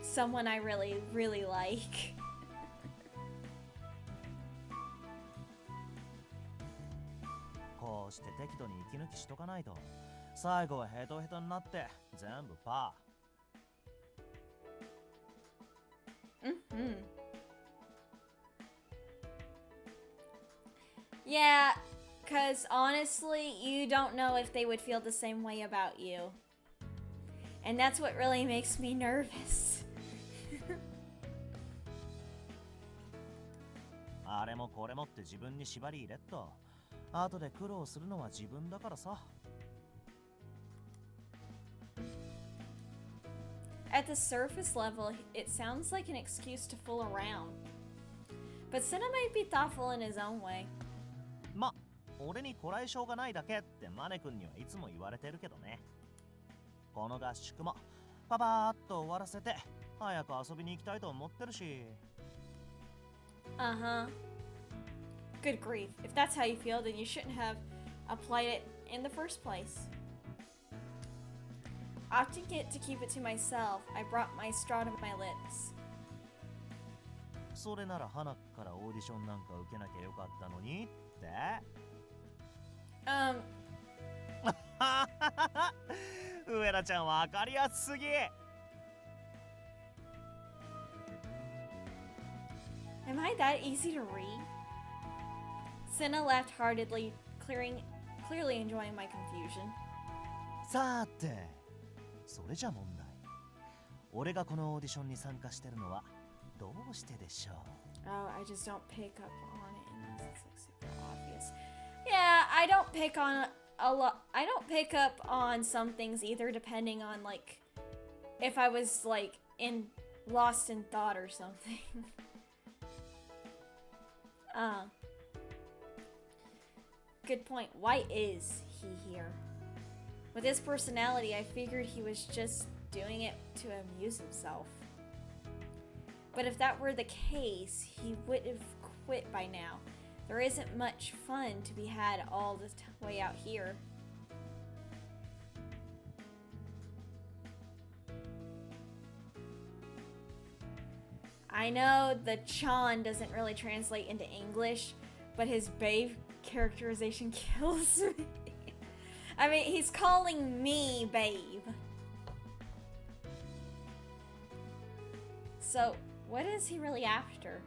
someone I really, really like. こうして適度に息抜きしとかないと、最後はヘトヘトになって全部パー。Yeah, because honestly, you don't know if they would feel the same way about you. And that's what really makes me nervous. あれもこれもって自分に縛り入れっと。後で苦労するのは自分だからさ。At the surface level, it sounds like an excuse to fool around. But Senna might be thoughtful in his own way. ま、俺にこらえ性がないだけってマネ君にはいつも言われてるけどね。この合宿もパパーっと終わらせて早く遊びに行きたいと思ってるし。Uh-huh. Good grief. If that's how you feel, then you shouldn't have applied it in the first place. Opting it to keep it to myself, I brought my straw to my lips. それなら花からオーディションなんか受けなきゃよかったのにって。上田ちゃんわかりやすすぎ。Am I that easy to read? Senna laughed heartedly, clearly enjoying my confusion. さて、それじゃ問題。俺がこのオーディションに参加してるのはどうしてでしょう？ Oh, I just don't pick up on it unless it's like super obvious. Yeah, I don't pick on a lot. I don't pick up on some things either, depending on like if I was like lost in thought or something. Good point. Why is he here? With his personality, I figured he was just doing it to amuse himself. But if that were the case, he would of quit by now. There isn't much fun to be had all the way out here. I know the Chan doesn't really translate into English, but his babe characterization kills me. I mean, he's calling me babe. So, what is he really after?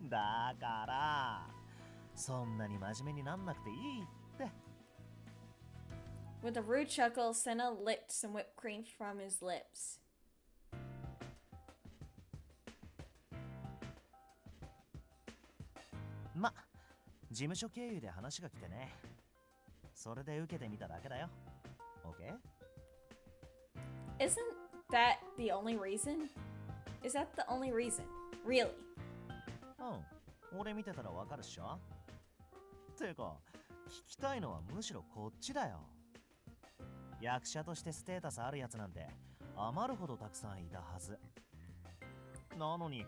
だからそんなに真面目になんなくていいって。 With a rude chuckle, Senna licked some whipped cream from his lips. ま、事務所経由で話が来てね。それで受けてみただけだよ。OK? Isn't that the only reason? Is that the only reason? Really? うん、俺見てたらわかるっしょ。てか、聞きたいのはむしろこっちだよ。役者としてステータスあるやつなんて余るほどたくさんいたはず。なのに、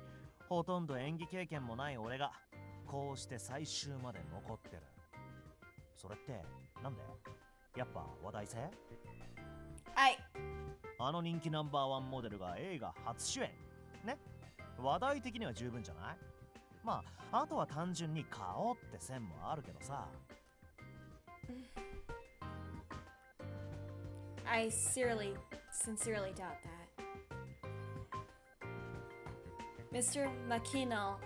ほとんど演技経験もない俺がこうして最終まで残ってる。それってなんで？やっぱ話題性？あの人気ナンバーワンモデルが映画初主演ね。話題的には十分じゃない？まあ、あとは単純に顔って線もあるけどさ。I sincerely doubt that. Mr. Makino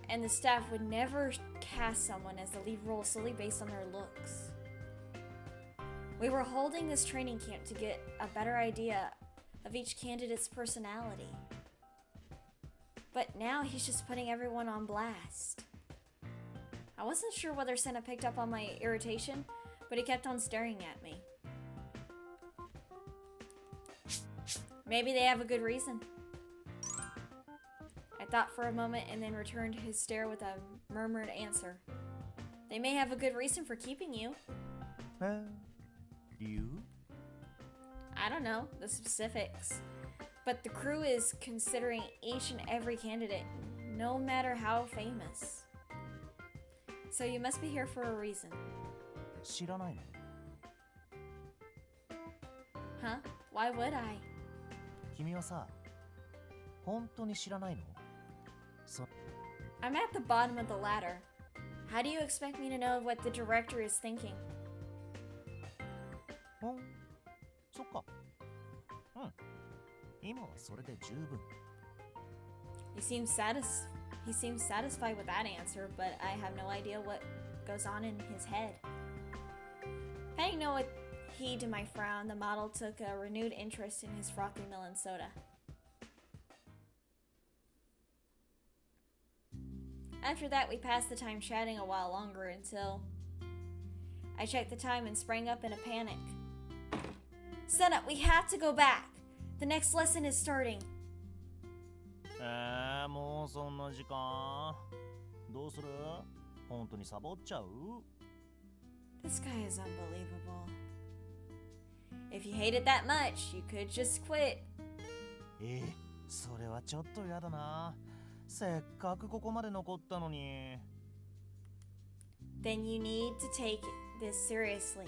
and the staff would never cast someone as the lead role solely based on their looks. We were holding this training camp to get a better idea of each candidate's personality. But now he's just putting everyone on blast. I wasn't sure whether Senna picked up on my irritation, but he kept on staring at me. Maybe they have a good reason. I thought for a moment and then returned his stare with a murmured answer. They may have a good reason for keeping you. You? I don't know the specifics. But the crew is considering each and every candidate, no matter how famous. So you must be here for a reason. 知らないの？ Huh? Why would I? 君はさ、本当に知らないの？ I'm at the bottom of the ladder. How do you expect me to know what the director is thinking? そっか。うん。今はそれで十分。He seems satisfied with that answer, but I have no idea what goes on in his head. Paying no heed to my frown, the model took a renewed interest in his frothy melon soda. After that, we passed the time chatting a while longer until I checked the time and sprang up in a panic. Senna, we have to go back. The next lesson is starting. もうそんな時間。どうする？本当にサボっちゃう？ This guy is unbelievable. If you hate it that much, you could just quit. それはちょっとやだな。せっかくここまで残ったのに。Then you need to take this seriously.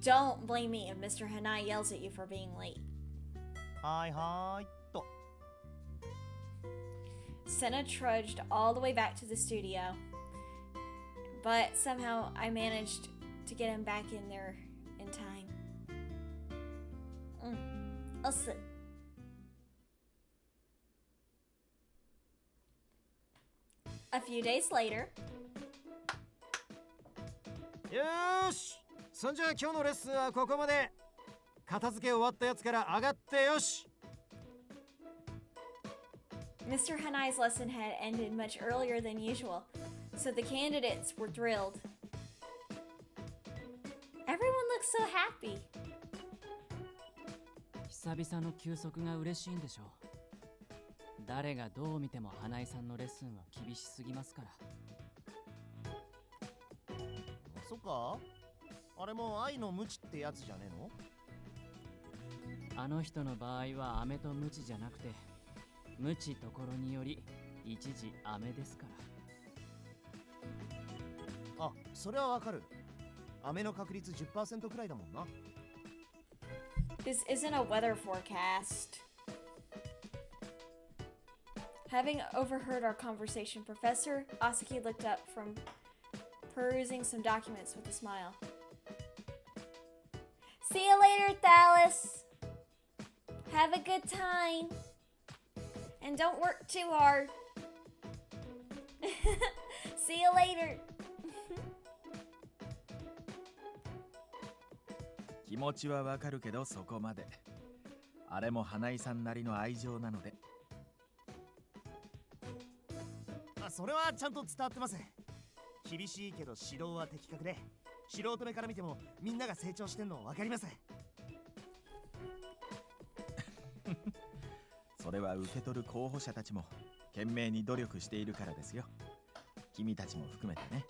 Don't blame me if Mr. Hanai yells at you for being late. はいはいと。Senna trudged all the way back to the studio, but somehow I managed to get him back in there in time. I'll sit. A few days later. よーし、そんじゃあ今日のレッスンはここまで。片付け終わったやつから上がってよし。Mr. Hanai's lesson had ended much earlier than usual, so the candidates were thrilled. Everyone looked so happy. 久々の休息が嬉しいんでしょう。誰がどう見ても花井さんのレッスンは厳しすぎますから。そっか？あれも愛の無知ってやつじゃねえの？あの人の場合は飴とムチじゃなくて、ムチところにより一時飴ですから。あ、それはわかる。飴の確率 10% くらいだもんな。This isn't a weather forecast. Having overheard our conversation, Professor Asaki looked up from perusing some documents with a smile. See you later, Thalys. Have a good time. And don't work too hard. See you later. 気持ちはわかるけどそこまで。あれも花井さんなりの愛情なので。それはちゃんと伝わってます。厳しいけど指導は的確で、素人目から見てもみんなが成長してんの分かります。それは受け取る候補者たちも懸命に努力しているからですよ。君たちも含めてね。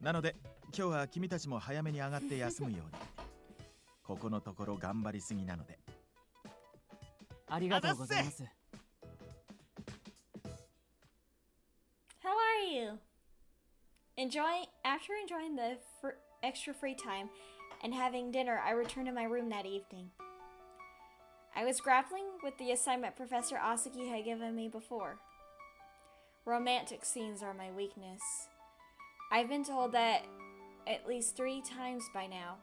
なので今日は君たちも早めに上がって休むように。ここのところ頑張りすぎなので。ありがとうございます。How are you? After enjoying the extra free time and having dinner, I returned to my room that evening. I was grappling with the assignment Professor Asaki had given me before. Romantic scenes are my weakness. I've been told that at least 3 times by now.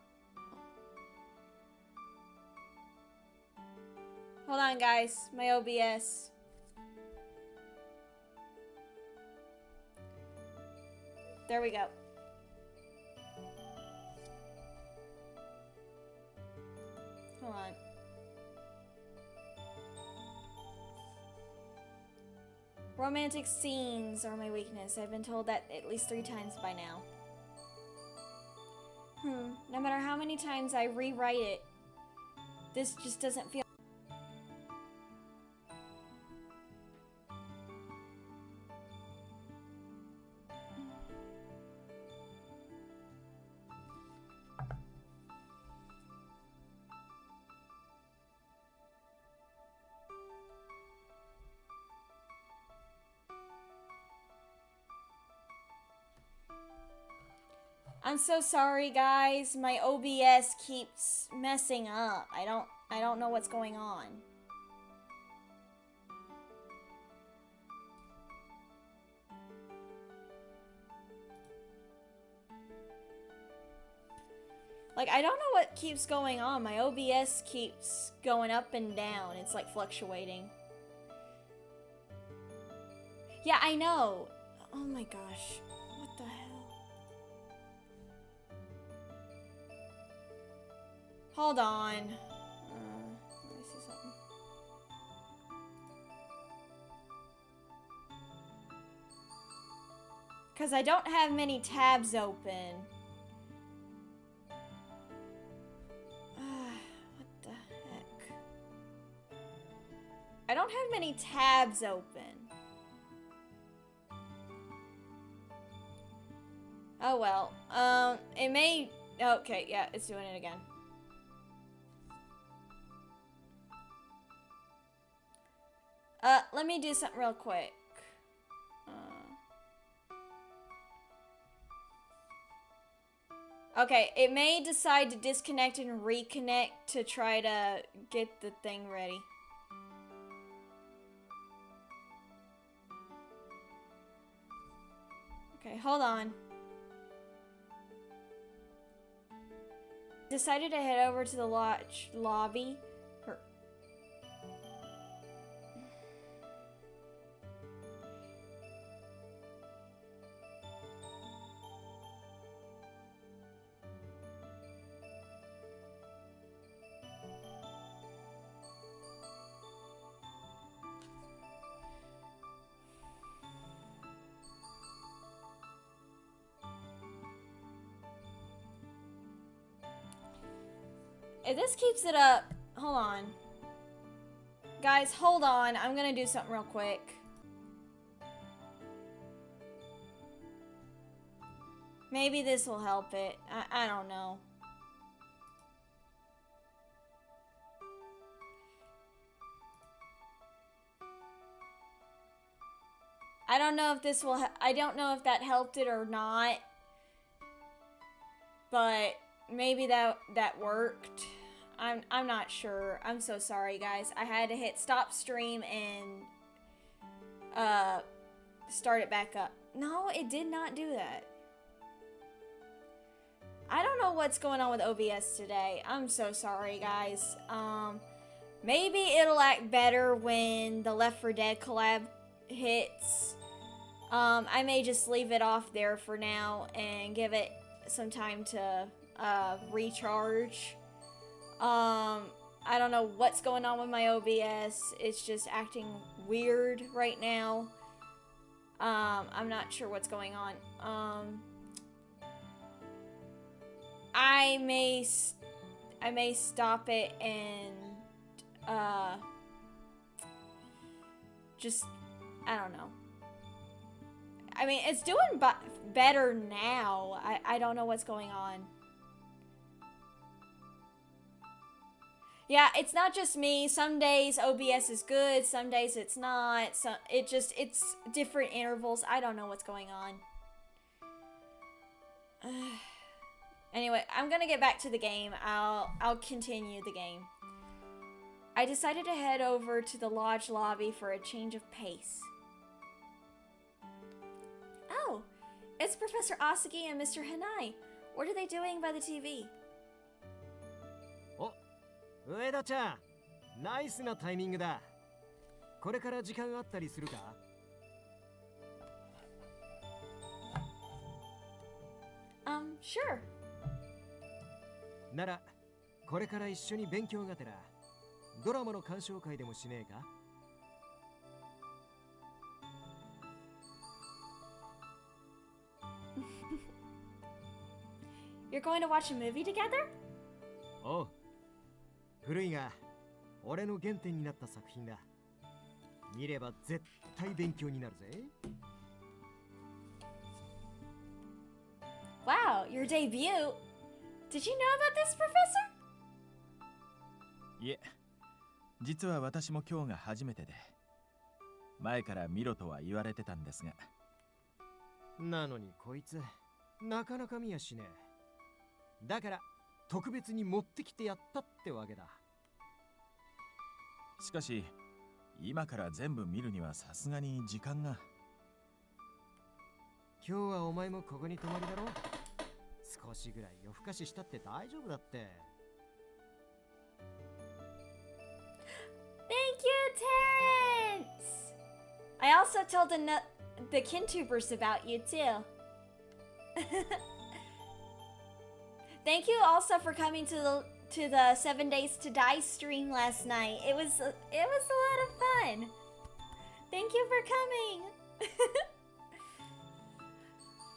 Hold on, guys. My OBS. There we go. Hold on. Romantic scenes are my weakness. I've been told that at least 3 times by now. No matter how many times I rewrite it, this just doesn't feel... I'm so sorry, guys. My OBS keeps messing up. I don't know what's going on. Like, I don't know what keeps going on. My OBS keeps going up and down. It's like fluctuating. Yeah, I know. Oh my gosh. What the hell? Hold on. Let me see something. Because I don't have many tabs open. What the heck? I don't have many tabs open. Oh well. It may... Okay, yeah, it's doing it again. Let me do something real quick. Okay, it may decide to disconnect and reconnect to try to get the thing ready. Okay, hold on. Decided to head over to the lobby. if this keeps it up, hold on. Guys, hold on. I'm gonna do something real quick. Maybe this will help it. I don't know. I don't know if this will, I don't know if that helped it or not. But maybe that worked. I'm not sure. I'm so sorry, guys. I had to hit stop stream and start it back up. No, it did not do that. I don't know what's going on with OBS today. I'm so sorry, guys. Maybe it'll act better when the Left 4 Dead collab hits. I may just leave it off there for now and give it some time to recharge. I don't know what's going on with my OBS. It's just acting weird right now. I'm not sure what's going on. I may stop it and just, I don't know. I mean, it's doing better now. I don't know what's going on. Yeah, it's not just me. Some days OBS is good, some days it's not. So it's different intervals. I don't know what's going on. Anyway, I'm gonna get back to the game. I'll continue the game. I decided to head over to the lodge lobby for a change of pace. Oh, it's Professor Asagi and Mr. Hanai. What are they doing by the TV? 上田ちゃん、ナイスなタイミングだ。これから時間あったりするか? Sure. なら、これから一緒に勉強がてら、ドラマの鑑賞会でもしねえか? You're going to watch a movie together? おう。古いが、俺の原点になった作品だ。見れば絶対勉強になるぜ。Wow, your debut? Did you know about this, Professor? いえ、実は私も今日が初めてで、前から見ろとは言われてたんですが。なのにこいつ、なかなか見やしねえ。だから、特別に持ってきてやったってわけだ。しかし、今から全部見るにはさすがに時間が。今日はお前もここに泊まりだろ。少しぐらい夜更かししたって大丈夫だって。Thank you, Terrence! I also told the Kintubers about you too. Thank you also for coming to the 7 Days to Die stream last night. It was a lot of fun. Thank you for coming.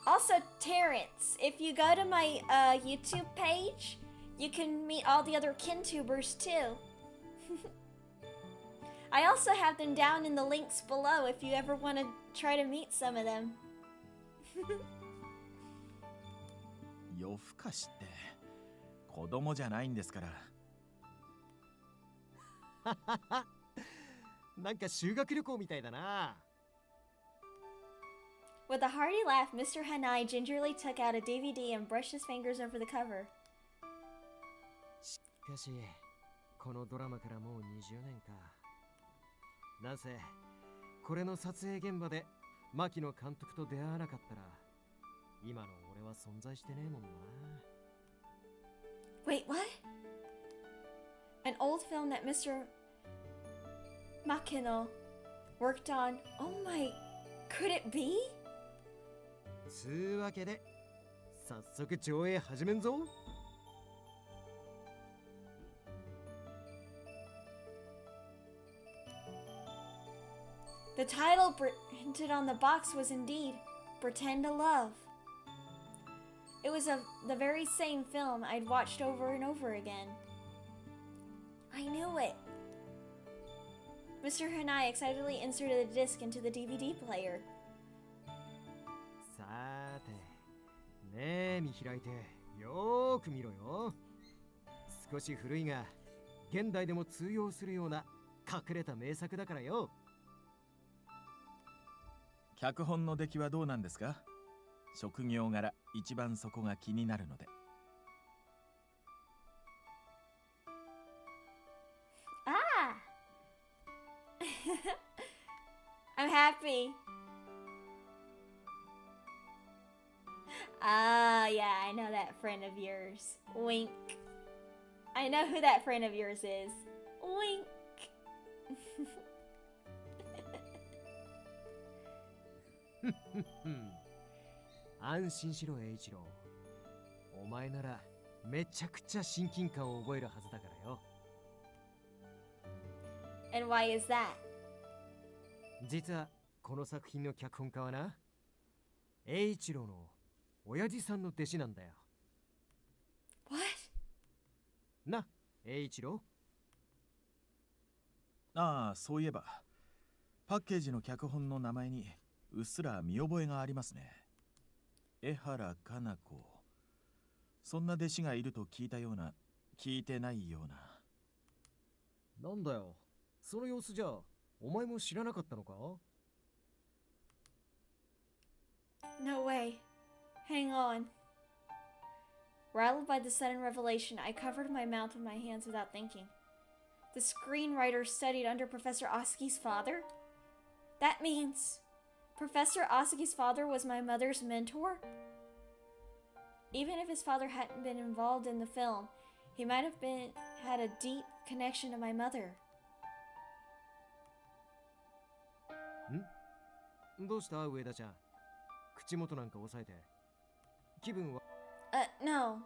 Also, Terrence, if you go to my YouTube page, you can meet all the other Kintubers too. I also have them down in the links below if you ever want to try to meet some of them. 夜更かしって子供じゃないんですから。なんか修学旅行みたいだな。With a hearty laugh, Mr. Hanai gingerly took out a DVD and brushed his fingers over the cover. しかし、このドラマからもう20年か。なんせ、これの撮影現場で牧野監督と出会わなかったら、今の俺は存在してねえもんな。Wait, what? An old film that Mr. Makino worked on. Oh my, could it be? つうわけで、早速上映始めんぞ。The title printed on the box was indeed Pretend to Love. It was the very same film I'd watched over and over again. I knew it. Mr. Hanai excitedly inserted the disc into the DVD player. さーて、ねえ見開いてよーく見ろよ。少し古いが現代でも通用するような隠れた名作だからよ。脚本の出来はどうなんですか？職業柄一番そこが気になるので。Ah! I'm happy. Ah, yeah, I know that friend of yours. Wink. I know who that friend of yours is. Wink. 安心しろ栄一郎。お前ならめちゃくちゃ親近感を覚えるはずだからよ。And why is that? 実はこの作品の脚本家はな、栄一郎の親父さんの弟子なんだよ。 What? な、栄一郎。ああ、そういえばパッケージの脚本の名前にうっすら見覚えがありますね。江原かな子。そんな弟子がいると聞いたような、聞いてないような。なんだよ、その様子じゃお前も知らなかったのか？ No way. Hang on. Rattled by the sudden revelation, I covered my mouth with my hands without thinking. The screenwriter studied under Professor Osuki's father? That means Professor Osuki's father was my mother's mentor? Even if his father hadn't been involved in the film, he might have had a deep connection to my mother. どうした上田ちゃん。口元なんか押さえて。気分は No.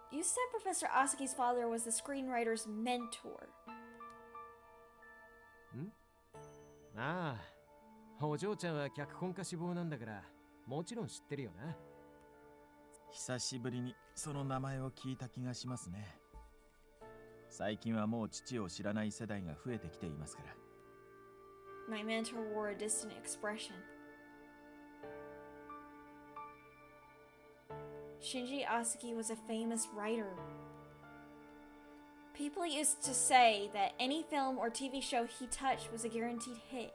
You said Professor Osuki's father was the screenwriter's mentor. ああ、お嬢ちゃんは脚本家志望なんだからもちろん知ってるよな。久しぶりにその名前を聞いた気がしますね。最近はもう父を知らない世代が増えてきていますから。My mentor wore a distant expression. Shinji Asuki was a famous writer. People used to say that any film or TV show he touched was a guaranteed hit.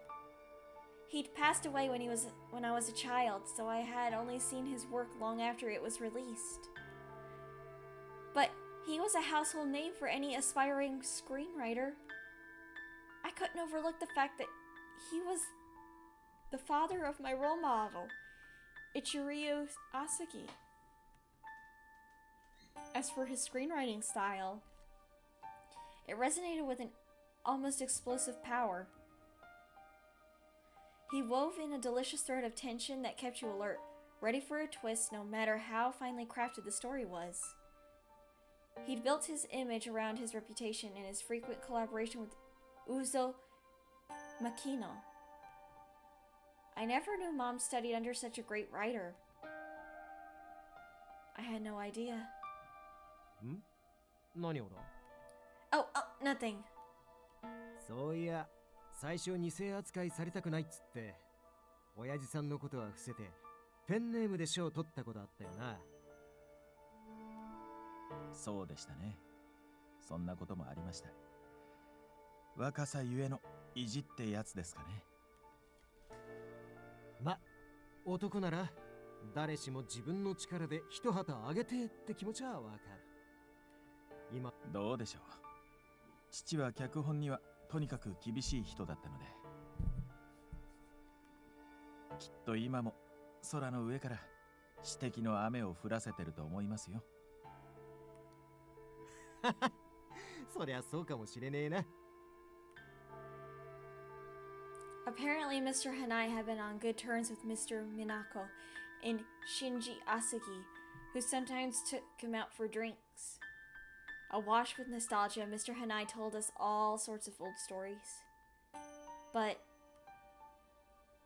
He'd passed away when I was a child, so I had only seen his work long after it was released. But he was a household name for any aspiring screenwriter. I couldn't overlook the fact that he was the father of my role model, Ichiro Asuki. As for his screenwriting style, it resonated with an almost explosive power. He wove in a delicious thread of tension that kept you alert, ready for a twist no matter how finely crafted the story was. He'd built his image around his reputation and his frequent collaboration with Uzo Makino. I never knew Mom studied under such a great writer. I had no idea. 何をだ？ Oh, nothing. そういや、最初偽扱いされたくないっつって親父さんのことは伏せてペンネームで賞を取ったことあったよな。そうでしたね。そんなこともありました。若さゆえの意地ってやつですかね。ま、男なら誰しも自分の力で一旗あげてって気持ちはわかる。今どうでしょう。父は脚本にはとにかく厳しい人だったので、きっと今も空の上から指摘の雨を降らせてると思いますよ。そりゃそうかもしれねえな。Apparently, Mr. Hanai had been on good terms with Mr. Minako and Shinji Asuki, who sometimes took him out for drinks. Awash with nostalgia, Mr. Hanai told us all sorts of old stories. But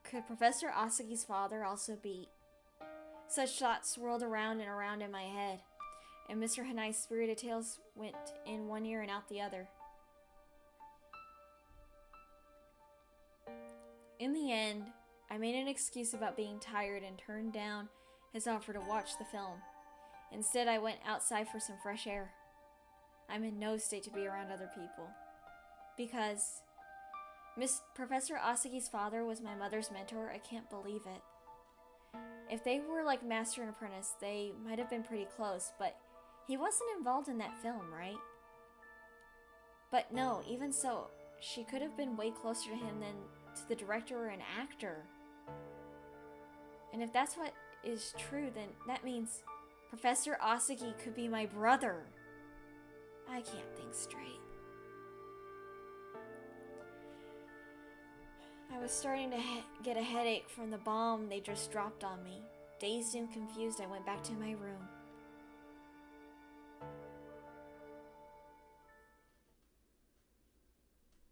could Professor Asuki's father also be? Such thoughts swirled around and around in my head. and Mr. Hanai's spirited tales went in one ear and out the other. In the end, I made an excuse about being tired and turned down his offer to watch the film. Instead, I went outside for some fresh air. I'm in no state to be around other people. Because Professor Asagi's father was my mother's mentor, I can't believe it. If they were like master and apprentice, they might have been pretty close, but he wasn't involved in that film, right? But no, even so, she could have been way closer to him than to the director or an actor. And if that's what is true, then that means Professor Asagi could be my brother. I can't think straight. I was starting to get a headache from the bomb they just dropped on me. Dazed and confused, I went back to my room.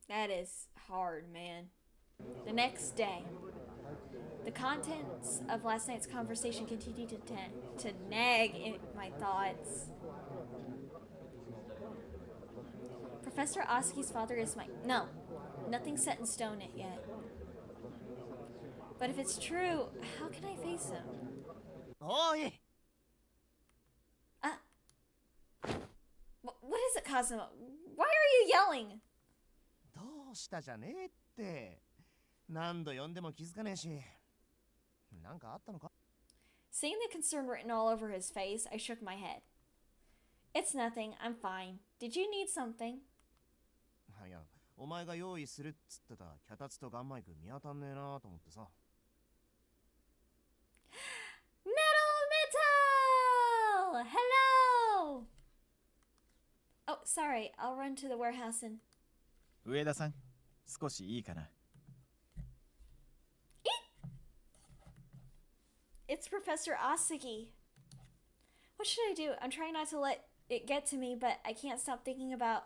That is hard, man. The next day, the contents of last night's conversation continued to nag in my thoughts. Professor Asagi's father is my... No, nothing's set in stone yet. But if it's true, how can I face him? Oi! What is it, Kazuma? Why are you yelling? どうしたじゃねえって。何度呼んでも気づかねえし。なんかあったのか? Seeing the concern written all over his face, I shook my head. It's nothing, I'm fine. Did you need something? いや、お前が用意するっつってた脚立とガンマイク見当たんねえなと思ってさ。Metal! Hello! Oh, sorry, I'll run to the warehouse and... 上田さん、少しいいかな? It's Professor Asagi. What should I do? I'm trying not to let it get to me, but I can't stop thinking about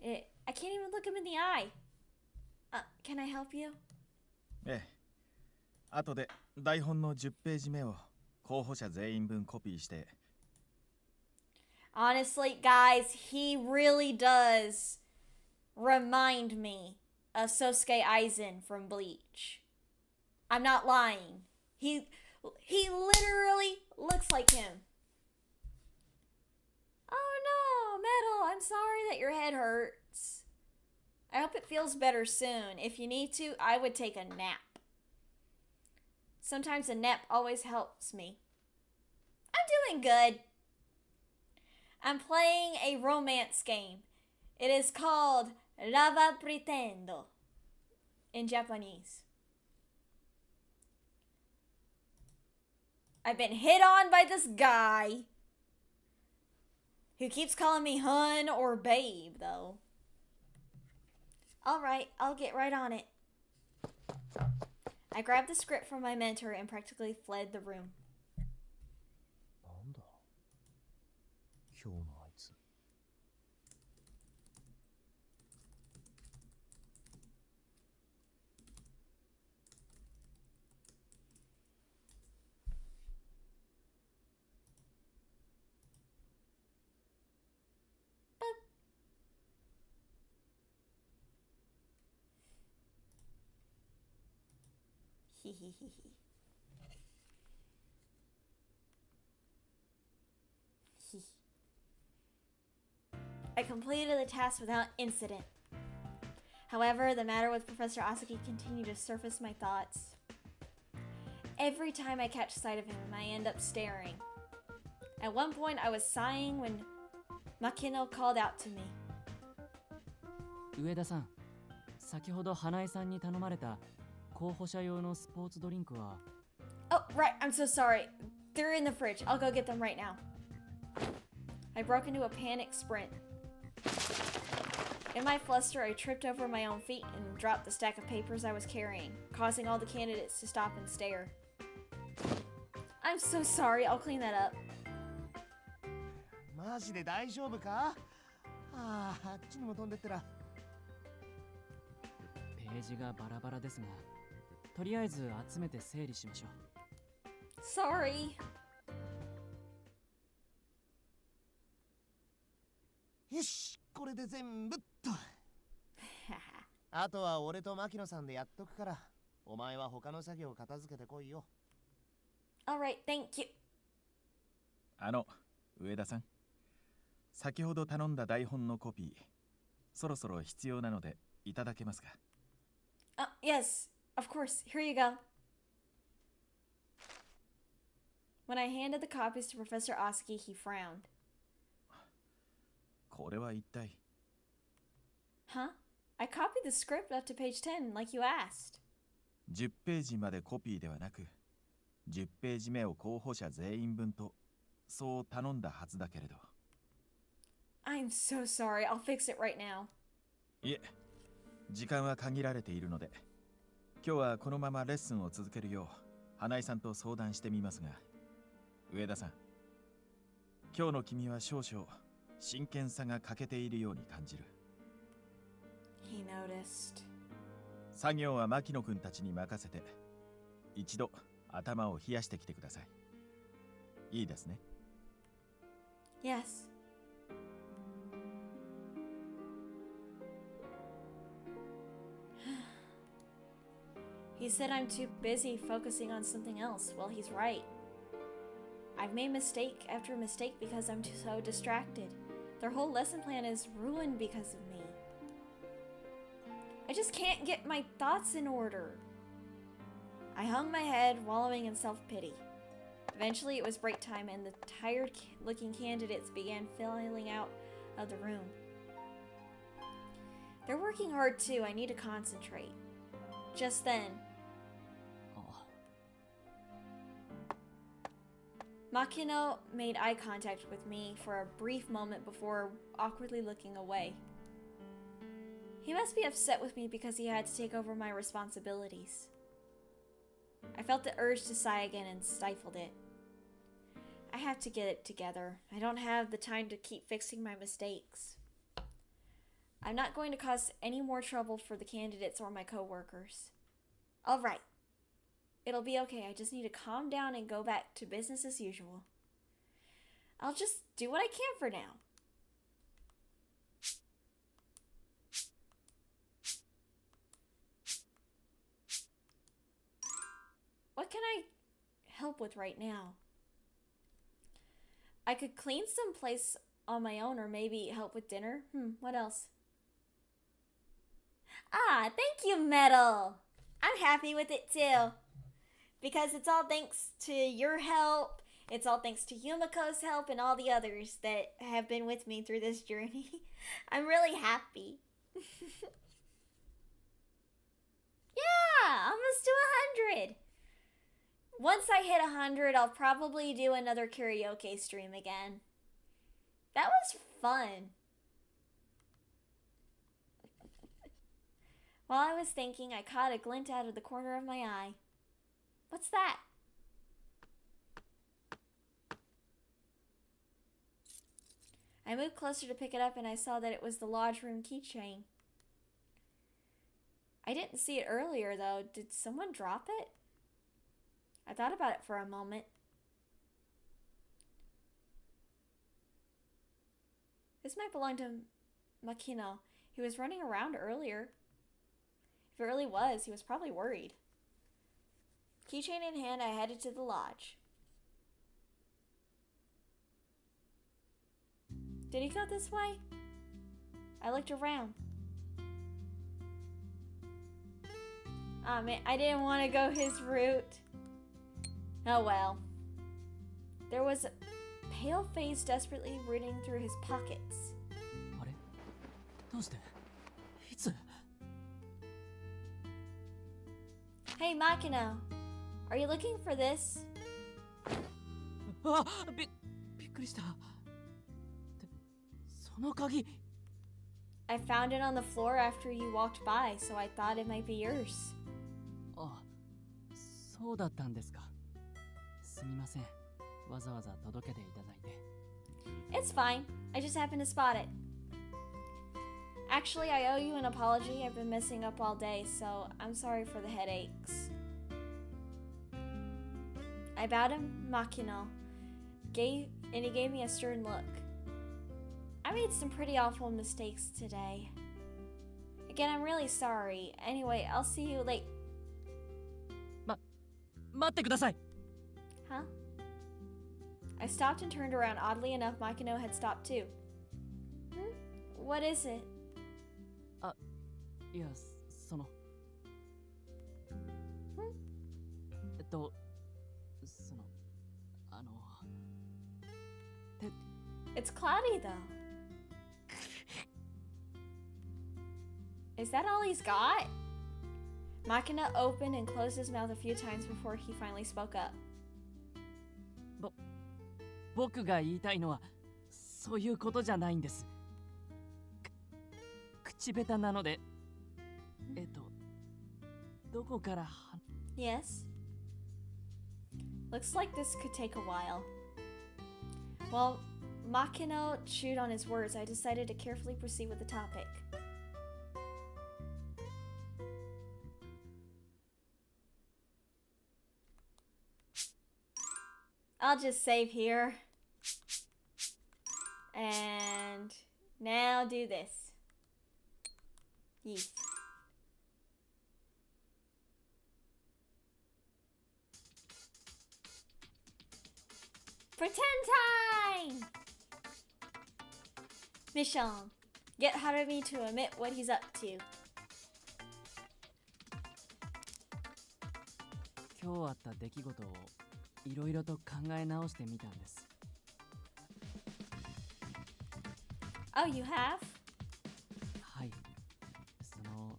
it. I can't even look him in the eye. Can I help you? ええ。後で台本の10ページ目を候補者全員分コピーして。Honestly, guys, he really does remind me of Sosuke Aizen from Bleach. I'm not lying. He literally looks like him. Oh no, Metal, I'm sorry that your head hurts. I hope it feels better soon. If you need to, I would take a nap. Sometimes a nap always helps me. I'm doing good. I'm playing a romance game. It is called Lava Pretendo in Japanese. I've been hit on by this guy who keeps calling me hun or babe, though. Alright, I'll get right on it. I grabbed the script from my mentor and practically fled the room. なんだ今日のあいつ。I completed the task without incident. However, the matter with Professor Asagi continued to surface my thoughts. Every time I catch sight of him, I end up staring. At one point, I was sighing when Makino called out to me. 上田さん、先ほど花江さんに頼まれた候補者用のスポーツドリンクは。 Oh, right, I'm so sorry. They're in the fridge. I'll go get them right now. I broke into a panic sprint. In my fluster, I tripped over my own feet and dropped the stack of papers I was carrying, causing all the candidates to stop and stare. I'm so sorry. I'll clean that up. マジで大丈夫か? あっちにも飛んでってら。ページがバラバラですが、とりあえず集めて整理しましょう。Sorry. れで全部っと。あとは俺と牧野さんでやっとくから、お前は他の作業を片付けてこいよ。Alright, thank you. 上田さん。先ほど頼んだ台本のコピー、そろそろ必要なのでいただけますか？ Yes, of course. Here you go. When I handed the copies to Professor Oski, he frowned. これは一体。Huh? I copied the script up to page 10 like you asked. 10ページまでコピーではなく、10ページ目を候補者全員分と、そう頼んだはずだけれど。I'm so sorry. I'll fix it right now. いえ、時間は限られているので、今日はこのままレッスンを続けるよう、花井さんと相談してみますが、上田さん、今日の君は少々真剣さが欠けているように感じる。He noticed. 作業は牧野くんたちに任せて、一度頭を冷やしてきてください。いいですね。Yes. He said I'm too busy focusing on something else. Well, he's right. I've made mistake after mistake because I'm so distracted. Their whole lesson plan is ruined because of me. I just can't get my thoughts in order. I hung my head, wallowing in self-pity. Eventually, it was break time, and the tired-looking candidates began filing out of the room. They're working hard, too. I need to concentrate. Just then, Makino made eye contact with me for a brief moment before awkwardly looking away. He must be upset with me because he had to take over my responsibilities. I felt the urge to sigh again and stifled it. I have to get it together. I don't have the time to keep fixing my mistakes. I'm not going to cause any more trouble for the candidates or my coworkers. All right. It'll be okay. I just need to calm down and go back to business as usual. I'll just do what I can for now. What can I help with right now? I could clean some place on my own or maybe help with dinner. What else? Ah, thank you, Metal. I'm happy with it too. Because it's all thanks to your help. It's all thanks to Yumiko's help and all the others that have been with me through this journey. I'm really happy. Yeah, almost to 100. Once I hit 100, I'll probably do another karaoke stream again. That was fun. While I was thinking, I caught a glint out of the corner of my eye. What's that? I moved closer to pick it up and I saw that it was the lodge room keychain. I didn't see it earlier though. Did someone drop it? I thought about it for a moment. This might belong to Makino. He was running around earlier. If it really was, he was probably worried. Keychain in hand, I headed to the lodge. Did he go this way? I looked around. Ah, man, I didn't want to go his route. Oh well. There was a pale face desperately rooting through his pockets. Hey, Makino. Are you looking for this? I found it on the floor after you walked by, so I thought it might be yours. It's fine. I just happened to spot it. Actually, I owe you an apology. I've been messing up all day, so I'm sorry for the headaches. I bowed to Makino, and he gave me a stern look. I I made some pretty awful mistakes today. Again, I'm really sorry. Anyway, I'll see you late. 待ってください。 Huh? I stopped and turned around. Oddly enough, Makino had stopped too. What is it? いや、その。その、It's cloudy though. Is that all he's got? Makina opened and closed his mouth a few times before he finally spoke up. 僕が言いたいのはそういうことじゃないんです。口下手なので、どこから Yes. Looks like this could take a while. While Makino chewed on his words, I decided to carefully proceed with the topic. I'll just save here. And now do this. Yeet. Pretend time! Mission. Get Harumi to admit what he's up to. 今日あった出来事をいろいろと考え直してみたんです。Oh, you have? はい。その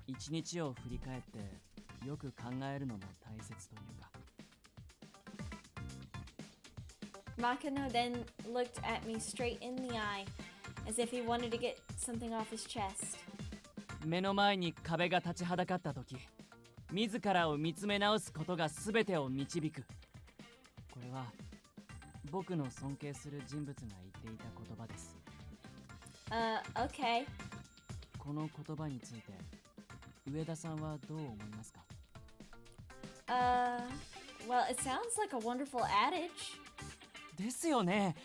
一日を振り返ってよく考えるのも大切というか。Makino then looked at me straight in the eye, as if he wanted to get something off his chest. 目の前に壁が立ちはだかった時、自らを見つめ直すことが全てを導く。これは僕の尊敬する人物が言っていた言葉です。Okay. この言葉について上田さんはどう思いますか？ Well, it sounds like a wonderful adage. ですよね。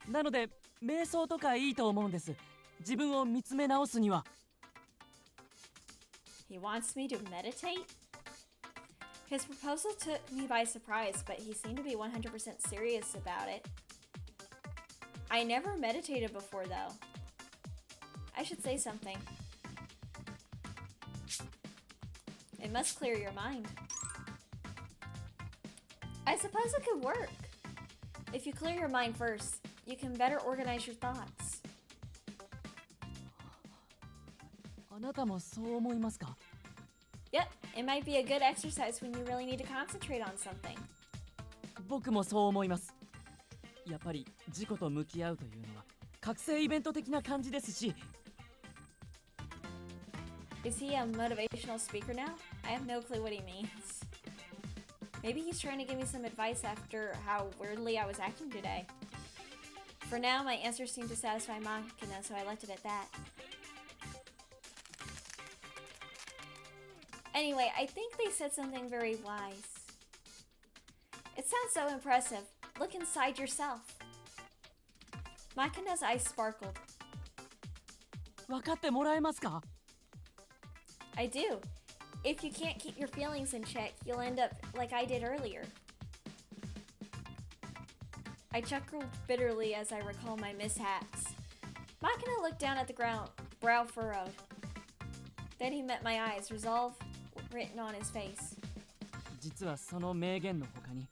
なので瞑想とかいいと思うんです。自分を見つめ直すには。He wants me to meditate? His proposal took me by surprise, but he seemed to be 100% serious about it. I never meditated before, though. I should say something. It must clear your mind. I suppose it could work. If you clear your mind first, you can better organize your thoughts. あなたもそう思いますか？ Yep, it might be a good exercise when you really need to concentrate on something. 僕もそう思います。やっぱり自己と向き合うというのは覚醒イベント的な感じですし。Is he a motivational speaker now? I have no clue what he means. Maybe he's trying to give me some advice after how weirdly I was acting today. For now, my answer seemed to satisfy Makina, so I left it at that. Anyway, I think they said something very wise. It sounds so impressive. Look inside yourself. Makina's eyes sparkled. 分かってもらえますか？ I do. If you can't keep your feelings in check, you'll end up like I did earlier. I chuckled bitterly as I recall my mishaps. Makina looked down at the ground, brow furrowed. Then he met my eyes, resolve written on his face. 実はその名言の他に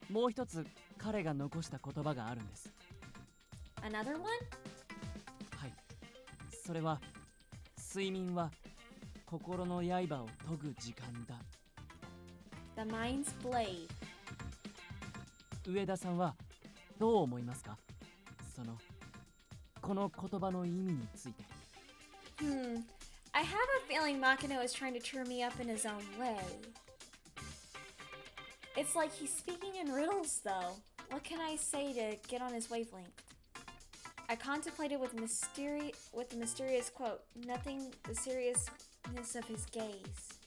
もう一つ彼が残した言葉があるんです。 Another one? はい。それは睡眠は心の刃を研ぐ時間だ。 The mind's blade. 上田さんはどう思いますか？この言葉の意味について。I have a feeling Makino is trying to cheer me up in his own way. It's like he's speaking in riddles, though. What can I say to get on his wavelength? I contemplated with the mysterious quote, nothing the seriousness of his gaze.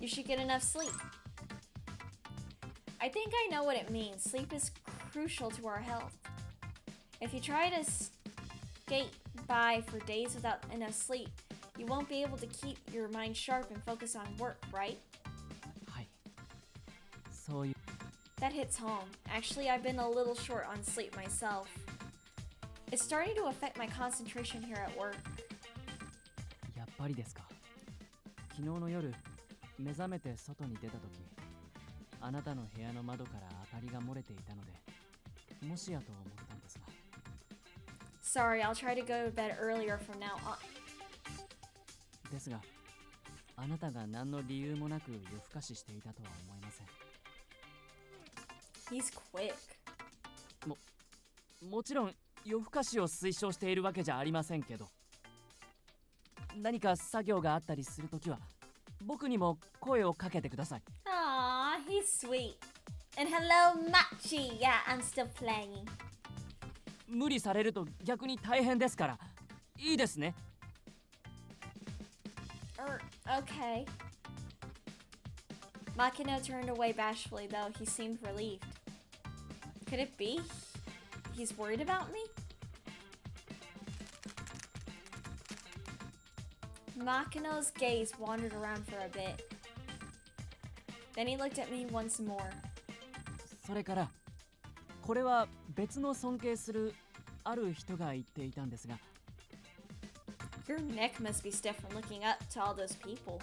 You should get enough sleep. I think I know what it means. Sleep is crucial to our health. If you try to skate by for days without enough sleep, you won't be able to keep your mind sharp and focus on work, right? はい。そういう。 That hits home. Actually, I've been a little short on sleep myself. It's starting to affect my concentration here at work. やっぱりですか。昨日の夜、目覚めて外に出た時、あなたの部屋の窓から明かりが漏れていたので、もしやと思ったんですが。Sorry, I'll try to go to bed earlier from now on. ですが、あなたが何の理由もなく夜更かししていたとは思いません。He's quick. もちろん夜更かしを推奨しているわけじゃありませんけど、何か作業があったりするときは僕にも声をかけてください。Aww, he's sweet. And hello, Machi. Yeah, I'm still playing. 無理されると逆に大変ですから、いいですね。Okay. Makino turned away bashfully, though he seemed relieved. Could it be he's worried about me? Makino's gaze wandered around for a bit. Then he looked at me once more. それからこれは別の尊敬するある人が言っていたんですが、 Your neck must be stiff from looking up to all those people.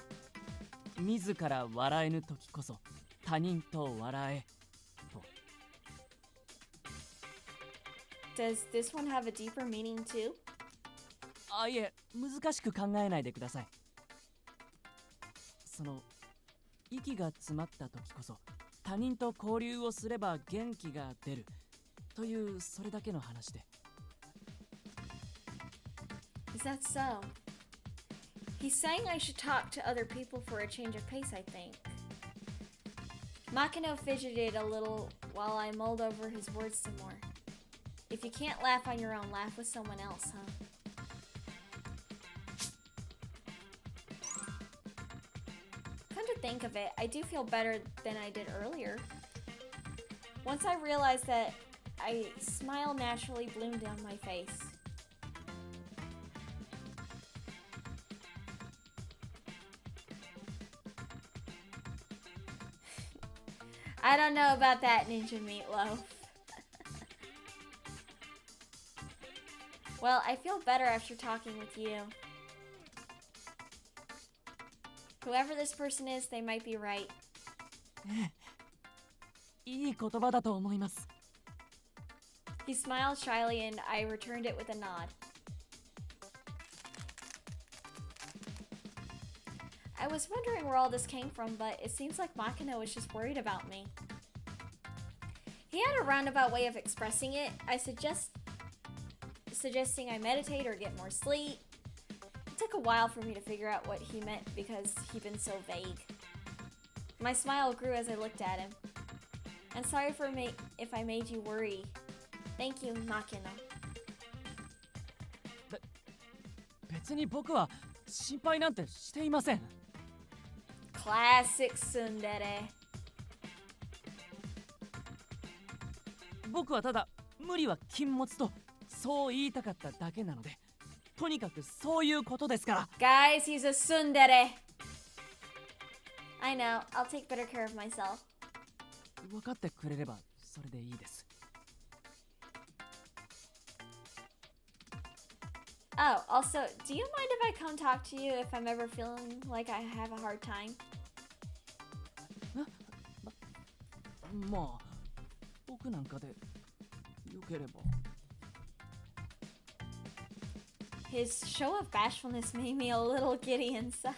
自ら笑えぬ時こそ他人と笑えと。 Does this one have a deeper meaning too? あ、いえ、難しく考えないでください。その息が詰まった時こそ他人と交流をすれば元気が出るというそれだけの話で。 Is that so? He's saying I should talk to other people for a change of pace, I think. Makino fidgeted a little while I mulled over his words some more. If you can't laugh on your own, laugh with someone else, huh? Come to think of it, I do feel better than I did earlier. Once I realized that a smile naturally bloomed down my face. I don't know about that, Ninja Meatloaf. Well, I feel better after talking with you. Whoever this person is, they might be right. いい言葉だと思います。 He smiled shyly and I returned it with a nod. I was wondering where all this came from, but it seems like Makino was just worried about me. He had a roundabout way of expressing it. Suggesting I meditate or get more sleep. It took a while for me to figure out what he meant because he'd been so vague. My smile grew as I looked at him. I'm sorry if I made you worry. Thank you, Makino. 別に僕は心配なんてしていません。 Classic tsundere. 僕はただ無理は禁物とそう言いたかっただけなので、とにかくそういうことですから。 Guys, he's a tsundere. I know. I'll take better care of myself. 分かってくれればそれでいいです。 Oh, also, do you mind if I come talk to you if I'm ever feeling like I have a hard time? まあ、僕なんかでよければ。 His show of bashfulness made me a little giddy inside.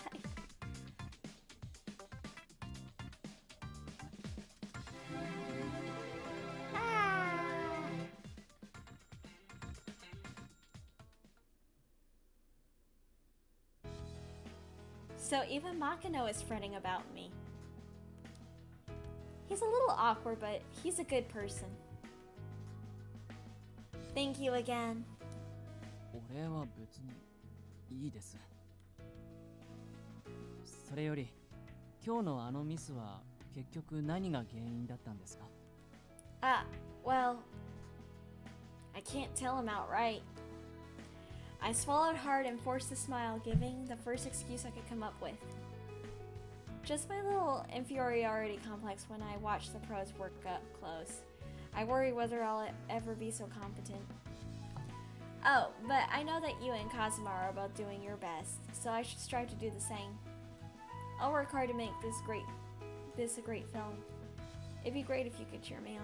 So even Makino is fretting about me. He's a little awkward, but he's a good person. Thank you again. お礼は別にいいです。それより今日のあのミスは結局何が原因だったんですか？ Ah, Well, I can't tell him outright. I swallowed hard and forced a smile, giving the first excuse I could come up with. Just my little inferiority complex when I watch the pros work up close. I worry whether I'll ever be so competent. Oh, but I know that you and Kazuma are both doing your best, so I should strive to do the same. I'll work hard to make this a great film. It'd be great if you could cheer me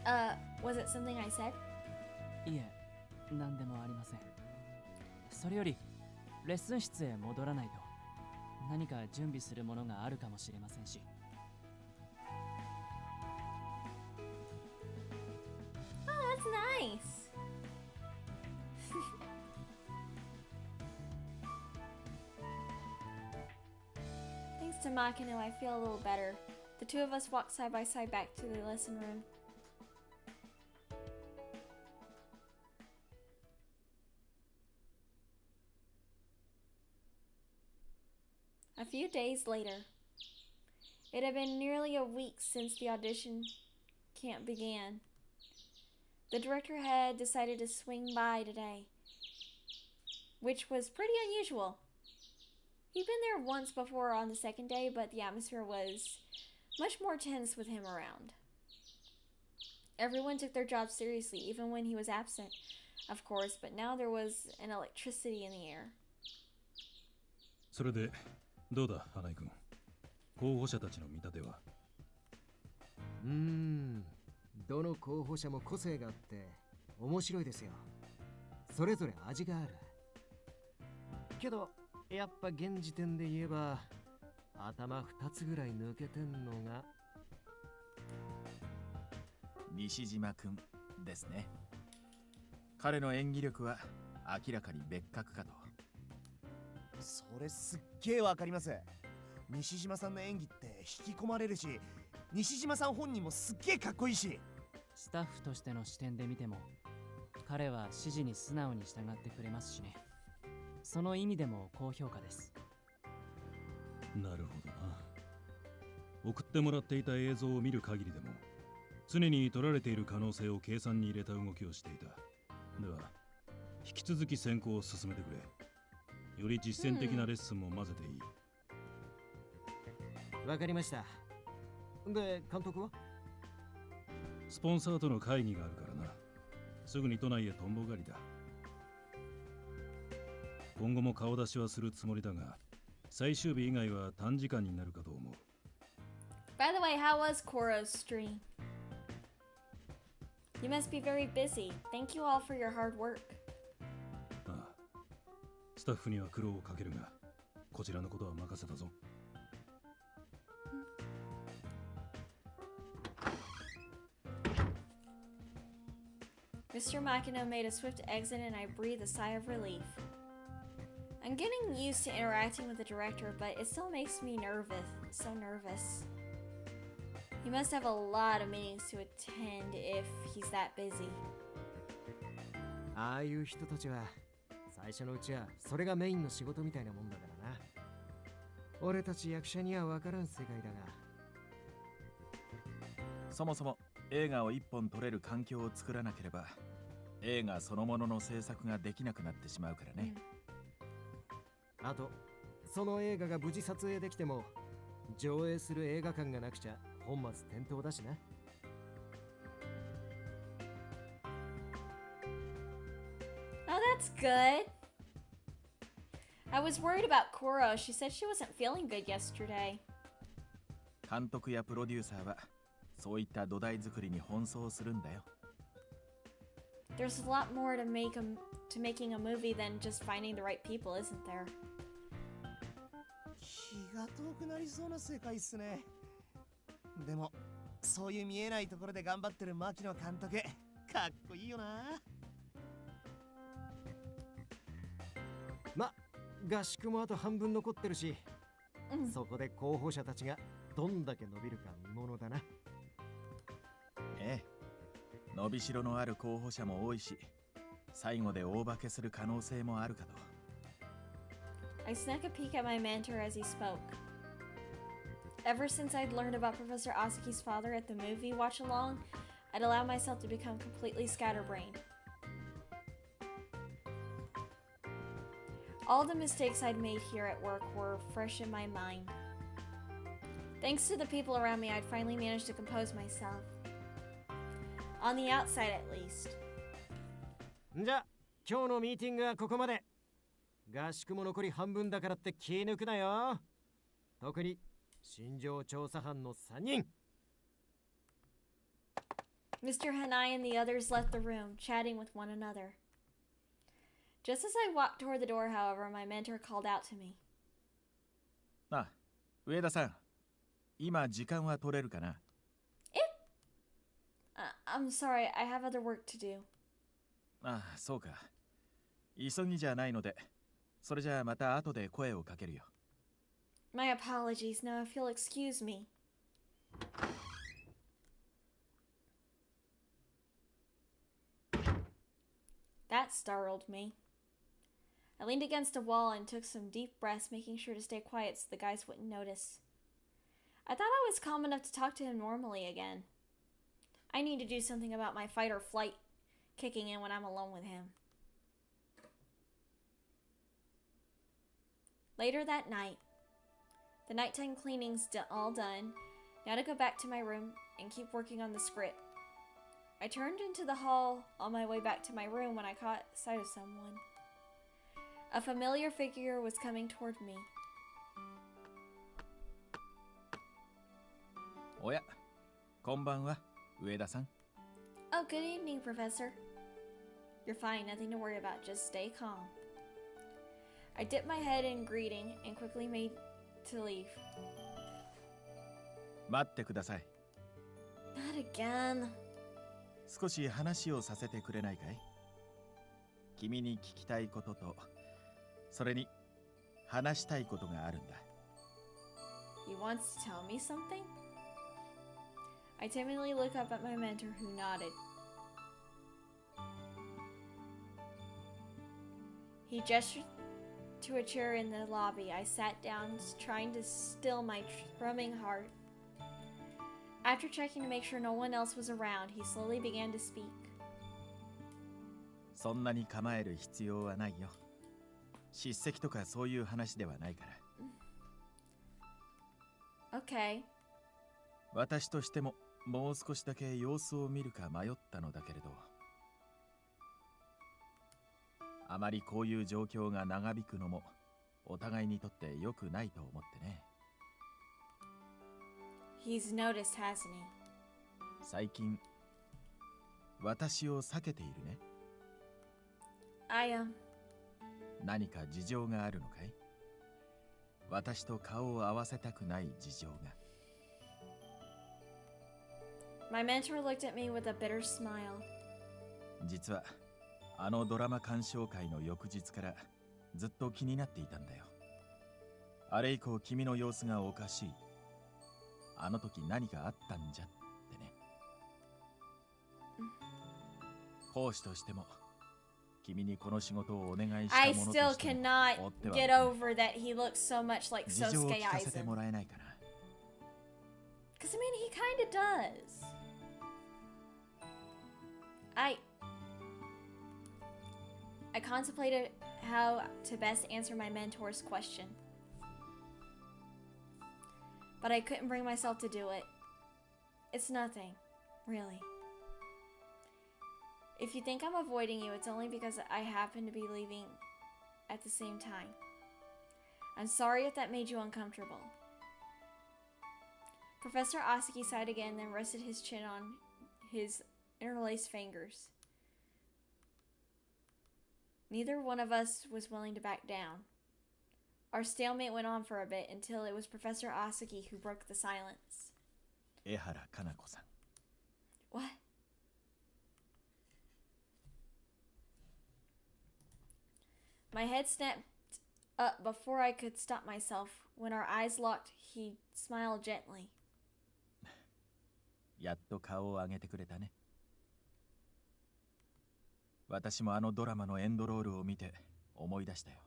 on. Was it something I said? いえ、何でもありません。それより、レッスン室へ戻らないと、何か準備するものがあるかもしれませんし。Oh, that's nice. Thanks to Makino, I feel a little better. The two of us walked side by side back to the lesson room. A few days later. It had been nearly a week since the audition camp began. The director had decided to swing by today, which was pretty unusual. He'd been there once before on the second day, but the atmosphere was much more tense with him around. Everyone took their job seriously, even when he was absent, of course, but now there was an electricity in the air. それでどうだ花井君、候補者たちの見立ては。どの候補者も個性があって面白いですよ。それぞれ味がある。けどやっぱ現時点で言えば頭2つぐらい抜けてんのが西島くんですね。彼の演技力は明らかに別格かと。それすっげえわかります。西島さんの演技って引き込まれるし、西島さん本人もすっげえかっこいいし。スタッフとしての視点で見ても、彼は指示に素直に従ってくれますしね。その意味でも高評価です。なるほどな。送ってもらっていた映像を見る限りでも、常に取られている可能性を計算に入れた動きをしていた。では、引き続き選考を進めてくれ。より実践的なレッスンも混ぜていい。わかりました。で、監督は？スポンサーとの会議があるからな。すぐに都内へとんぼ狩りだ。今後も顔出しはするつもりだが、最終日以外は短時間になるかと思う。By the way, how was Koro's stream? You must be very busy. Thank you all for your hard work. ああ、スタッフには苦労をかけるが、こちらのことは任せたぞ。Mr. Makino made a swift exit and I breathed a sigh of relief. I'm getting used to interacting with the director, but it still makes me so nervous. He must have a lot of meetings to attend if he's that busy. ああいう人たちは最初のうちはそれがメインの仕事みたいなもんだからな。俺たち役者には分からん世界だが。そもそも映画を一本撮れる環境を作らなければ映画そのものの制作ができなくなってしまうからね。あとその映画が無事撮影できても上映する映画館がなくちゃ本末転倒だしな。Oh, that's good. I was worried about Koro. She said she wasn't feeling good yesterday. 監督やプロデューサーはそういった土台作りに奔走するんだよ。There's a lot more to making a movie than just finding the right people, isn't there? 気が遠くなりそうな世界っすね。でもそういう見えないところで頑張ってる牧野監督、かっこいいよな。ま、合宿もあと半分残ってるし、そこで候補者たちがどんだけ伸びるか見ものだな。ええ、伸びしろのある候補者も多いし、最後で大化けする可能性もあるかと。I snuck a peek at my mentor as he spoke. Ever since I'd learned about Professor Asaki's father at the movie watch-along, I'd allowed myself to become completely scatterbrained. All the mistakes I'd made here at work were fresh in my mind. Thanks to the people around me, I'd finally managed to compose myself. On the outside, at least. じゃあ今日のミーティングはここまで。合宿も残り半分だからって気抜くなよ。特に新庄調査班の3人。Mr. Hanai and the others left the room, chatting with one another. Just as I walked toward the door, however, my mentor called out to me. あ、上田さん、今時間は取れるかな？ I'm sorry, I have other work to do. あ、そうか。急ぎじゃないので、それじゃあまた後で声をかけるよ。My apologies. Now if you'll excuse me. That startled me. I leaned against a wall and took some deep breaths, making sure to stay quiet so the guys wouldn't notice. I thought I was calm enough to talk to him normally again. I need to do something about my fight or flight kicking in when I'm alone with him. Later that night, the nighttime cleaning's all done. Now to go back to my room and keep working on the script. I turned into the hall on my way back to my room when I caught sight of someone. A familiar figure was coming toward me. おや、こんばんは、上田さん。Oh, good evening, Professor. You're fine, nothing to worry about, just stay calm. I dipped my head in greeting and quickly made to leave. 待ってください。Not again. 少し話をさせてくれないかい？君に聞きたいことと、それに話したいことがあるんだ。He wants to tell me something? I timidly look up at my mentor, who nodded. He gestured to a chair in the lobby. I sat down, trying to still my thrumming heart. After checking to make sure no one else was around, he slowly began to speak. そんなに構える必要はないよ。叱責とかそういう話ではないから。Okay. 私としてももう少しだけ様子を見るか迷ったのだけれど、あまりこういう状況が長引くのもお互いにとって良くないと思ってね。He's noticed, hasn't he? 最近私を避けているね。I am. 何か事情があるのかい？私と顔を合わせたくない事情が。My mentor looked at me with a bitter smile. 実はあのドラマ鑑賞会の翌日からずっと気になっていたんだよ。あれ以降君の様子がおかしい。あの時何かあったんじゃってね。講師としても君にこの仕事をお願いした I ものと still しても cannot 追っては get over that he looks so much like 事情を Sosuke 聞かせて Aizen. もらえないかな。 Because, I mean, he kind of does. I contemplated how to best answer my mentor's question. But I couldn't bring myself to do it. It's nothing, really. If you think I'm avoiding you, it's only because I happen to be leaving at the same time. I'm sorry if that made you uncomfortable. Professor Asaki sighed again, then rested his chin on his interlaced fingers. Neither one of us was willing to back down. Our stalemate went on for a bit until it was Professor Asaki who broke the silence. 江原かな子さん。 What? My head snapped up before I could stop myself. When our eyes locked, he smiled gently. やっと顔を上げてくれたね。私もあのドラマのエンドロールを見て思い出したよ。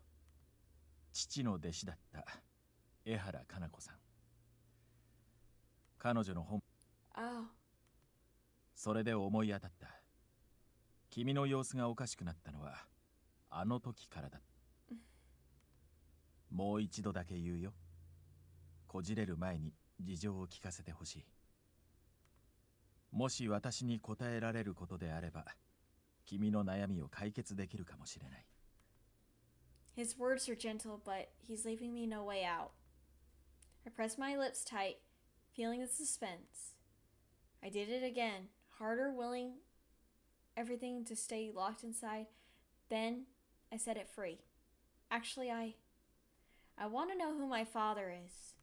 父の弟子だった江原かな子さん。彼女の本 Oh. それで思い当たった。君の様子がおかしくなったのはあの時からだ。もう一度だけ言うよ。こじれる前に事情を聞かせてほしい。もし私に答えられることであれば、君の悩みを解決できるかもしれない。His words are gentle, but he's leaving me no way out. I pressed my lips tight, feeling the suspense. I did it again, harder, willing everything to stay locked inside. Then I set it free. Actually, I want to know who my father is.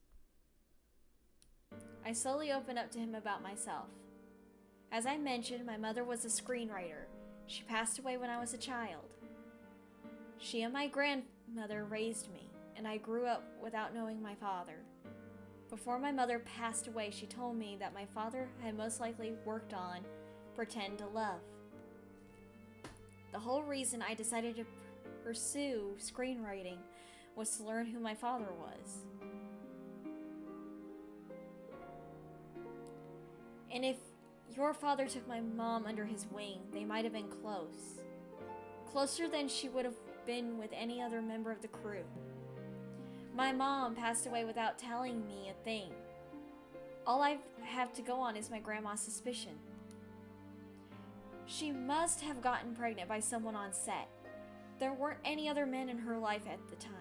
I slowly opened up to him about myself. As I mentioned, my mother was a screenwriter. She passed away when I was a child. She and my grandmother raised me, and I grew up without knowing my father. Before my mother passed away, she told me that my father had most likely worked on Pretend to Love. The whole reason I decided to pursue screenwriting was to learn who my father was. And if your father took my mom under his wing, they might have been close. Closer than she would have been with any other member of the crew. My mom passed away without telling me a thing. All I have to go on is my grandma's suspicion. She must have gotten pregnant by someone on set. There weren't any other men in her life at the time.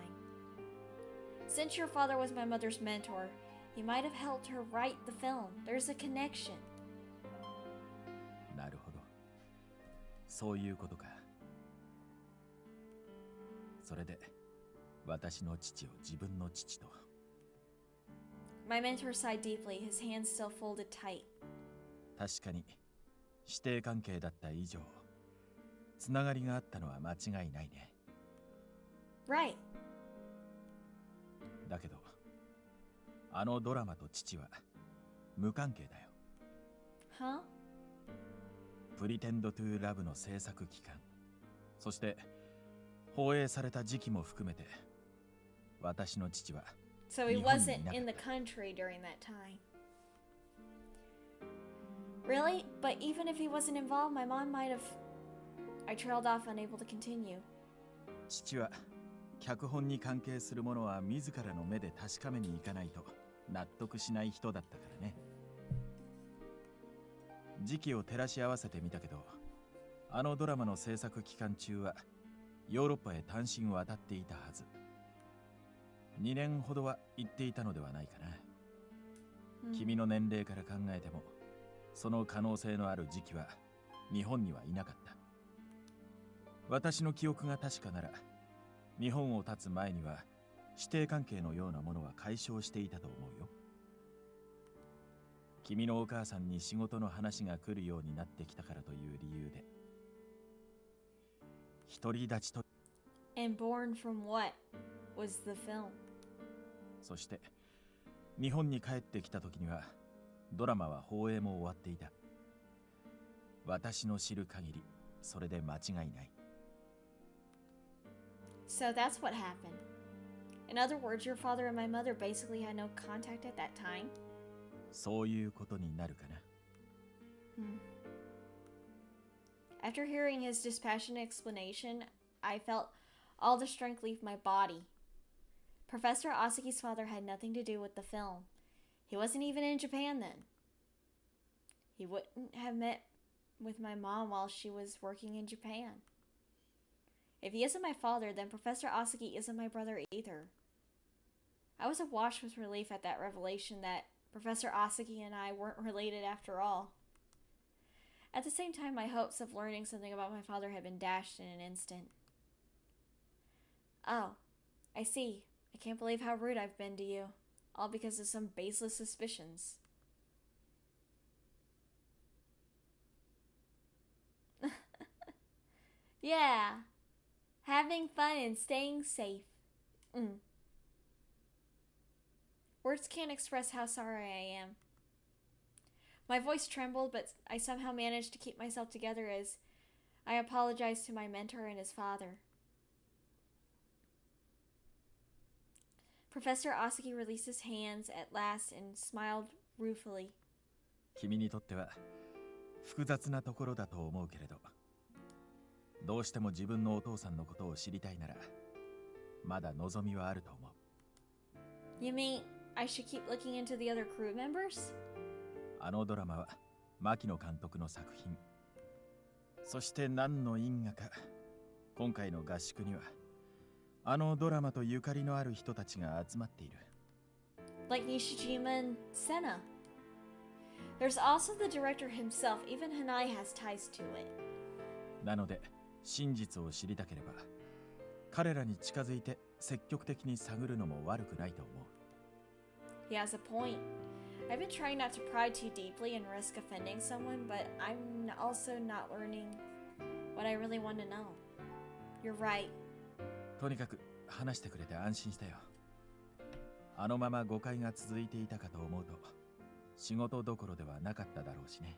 Since your father was my mother's mentor, he might have helped her write the film. There's a connection. なるほど。そういうことか。それで、私の父を自分の父と。My mentor sighed deeply, his hands still folded tight. 確かに、師弟関係だった以上、つながりがあったのは間違いないね。Right. だけど、あのドラマと父は無関係だよ。Huh? プリテンドトゥーラブの制作期間、そして放映された時期も含めて、私の父は So he wasn't in the country during that time. Really? But even if he wasn't involved, my mom might have... I trailed off, unable to continue. 父は脚本に関係するものは自らの目で確かめに行かないと納得しない人だったからね。時期を照らし合わせてみたけど、あのドラマの制作期間中はヨーロッパへ単身渡っていたはず。2年ほどは行っていたのではないかな。君の年齢から考えても、その可能性のある時期は日本にはいなかった。私の記憶が確かなら、日本を立つ前には師弟関係のようなものは解消していたと思うよ。君のお母さんに仕事の話が来るようになってきたからという理由で。独り立ちと。And born from what was the film? そして、日本に帰ってきた時には、ドラマは放映も終わっていた。私の知る限り、それで間違いない。So that's what happened. In other words, your father and my mother basically had no contact at that time? そういうことになるかな。After hearing his dispassionate explanation, I felt all the strength leave my body. Professor Asaki's father had nothing to do with the film. He wasn't even in Japan then. He wouldn't have met with my mom while she was working in Japan. If he isn't my father, then Professor Asaki isn't my brother either. I was awash with relief at that revelation that Professor Asaki and I weren't related after all. At the same time, my hopes of learning something about my father had been dashed in an instant. Oh, I see. I can't believe how rude I've been to you, all because of some baseless suspicions. Yeah, having fun and staying safe. Words can't express how sorry I am. My voice trembled, but I somehow managed to keep myself together as I apologized to my mentor and his father. Professor Asaki released his hands at last and smiled ruefully. 君にとっては複雑なところだと思うけれど、どうしても自分のお父さんのことを知りたいなら、まだ望みはあると思う。You mean I should keep looking into the other crew members? あのドラマは牧野監督の作品。そして何の因果か、今回の合宿にはあのドラマとゆかりのある人たちが集まっている。Like Nishijima and Senna. There's also the director himself. Even Hanai has ties to it. なので真実を知りたければ、彼らに近づいて積極的に探るのも悪くないと思う。He has a point. I've been trying not to pry too deeply and risk offending someone, but I'm also not learning what I really want to know. You're right. とにかく話してくれて安心したよ。あのまま誤解が続いていたかと思うと、仕事どころではなかっただろうしね。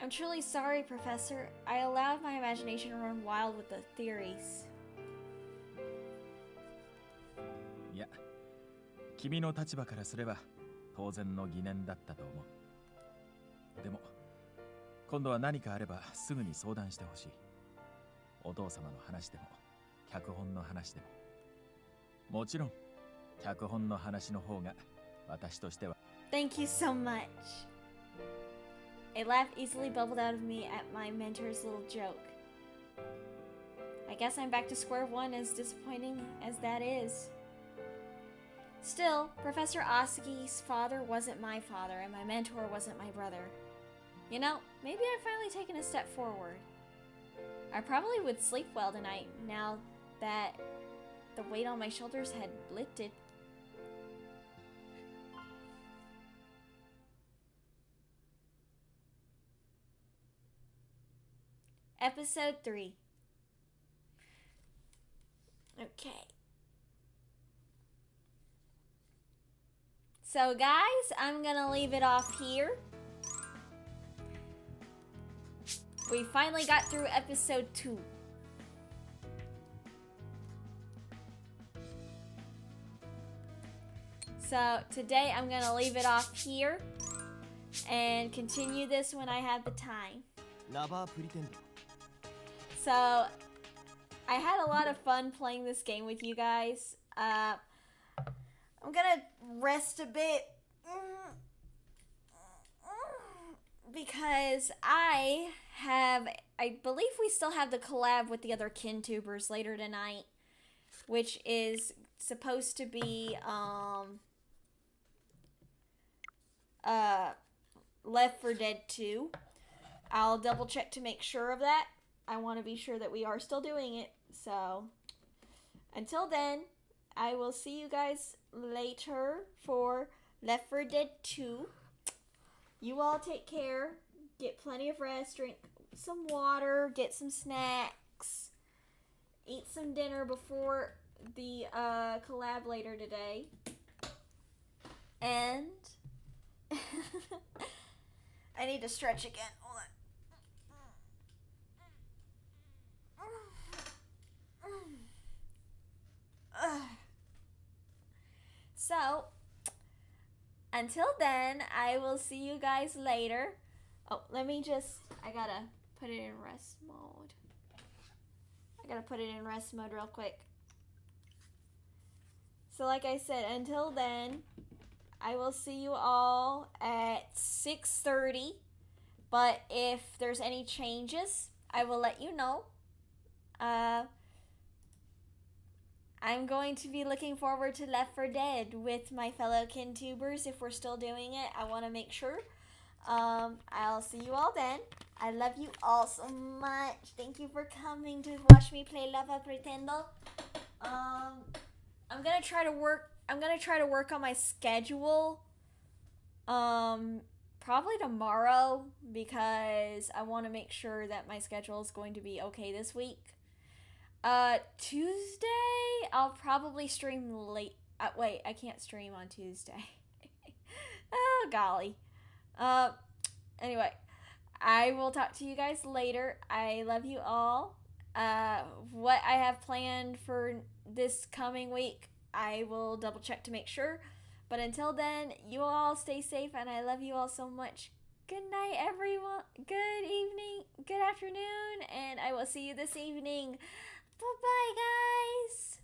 I'm truly sorry, Professor. I allowed my imagination to run wild with the theories. いや、君の立場からすれば当然の疑念だったと思う。でも、今度は何かあればすぐに相談してほしい。お父様の話でも、脚本の話でも。もちろん、脚本の話の方が私としては。Thank you so much. A laugh easily bubbled out of me at my mentor's little joke. I guess I'm back to square one, as disappointing as that is. Still, Professor Asugi's father wasn't my father, and my mentor wasn't my brother. You know, maybe I've finally taken a step forward. I probably would sleep well tonight, now that the weight on my shoulders had lifted. Episode 3. Okay. So guys, I'm gonna leave it off here. We finally got through episode 2. So today I'm gonna leave it off here and continue this when I have the time. So I had a lot of fun playing this game with you guys. I'm gonna rest a bit because I believe we still have the collab with the other Kintubers later tonight, which is supposed to be Left 4 Dead 2. I'll double check to make sure of that. I want to be sure that we are still doing it. So until then, I will see you guys later for Left 4 Dead 2. You all take care. Get plenty of rest. Drink some water. Get some snacks. Eat some dinner before the collab later today. And I need to stretch again. Hold on. So, until then, I will see you guys later. Oh, I gotta put it in rest mode. Real quick. So like I said, until then, I will see you all at 6:30. But if there's any changes, I will let you know. I'm going to be looking forward to Left 4 Dead with my fellow Kintubers if we're still doing it. I want to make sure. I'll see you all then. I love you all so much. Thank you for coming to watch me play Lava Pretendo. I'm gonna try to work on my schedule. Probably tomorrow because I want to make sure that my schedule is going to be okay this week. Tuesday, I'll probably stream late. Wait, I can't stream on Tuesday. Oh, golly. Anyway, I will talk to you guys later. I love you all. What I have planned for this coming week, I will double check to make sure. But until then, you all stay safe, and I love you all so much. Good night, everyone. Good evening, good afternoon, and I will see you this evening. Bye-bye, guys.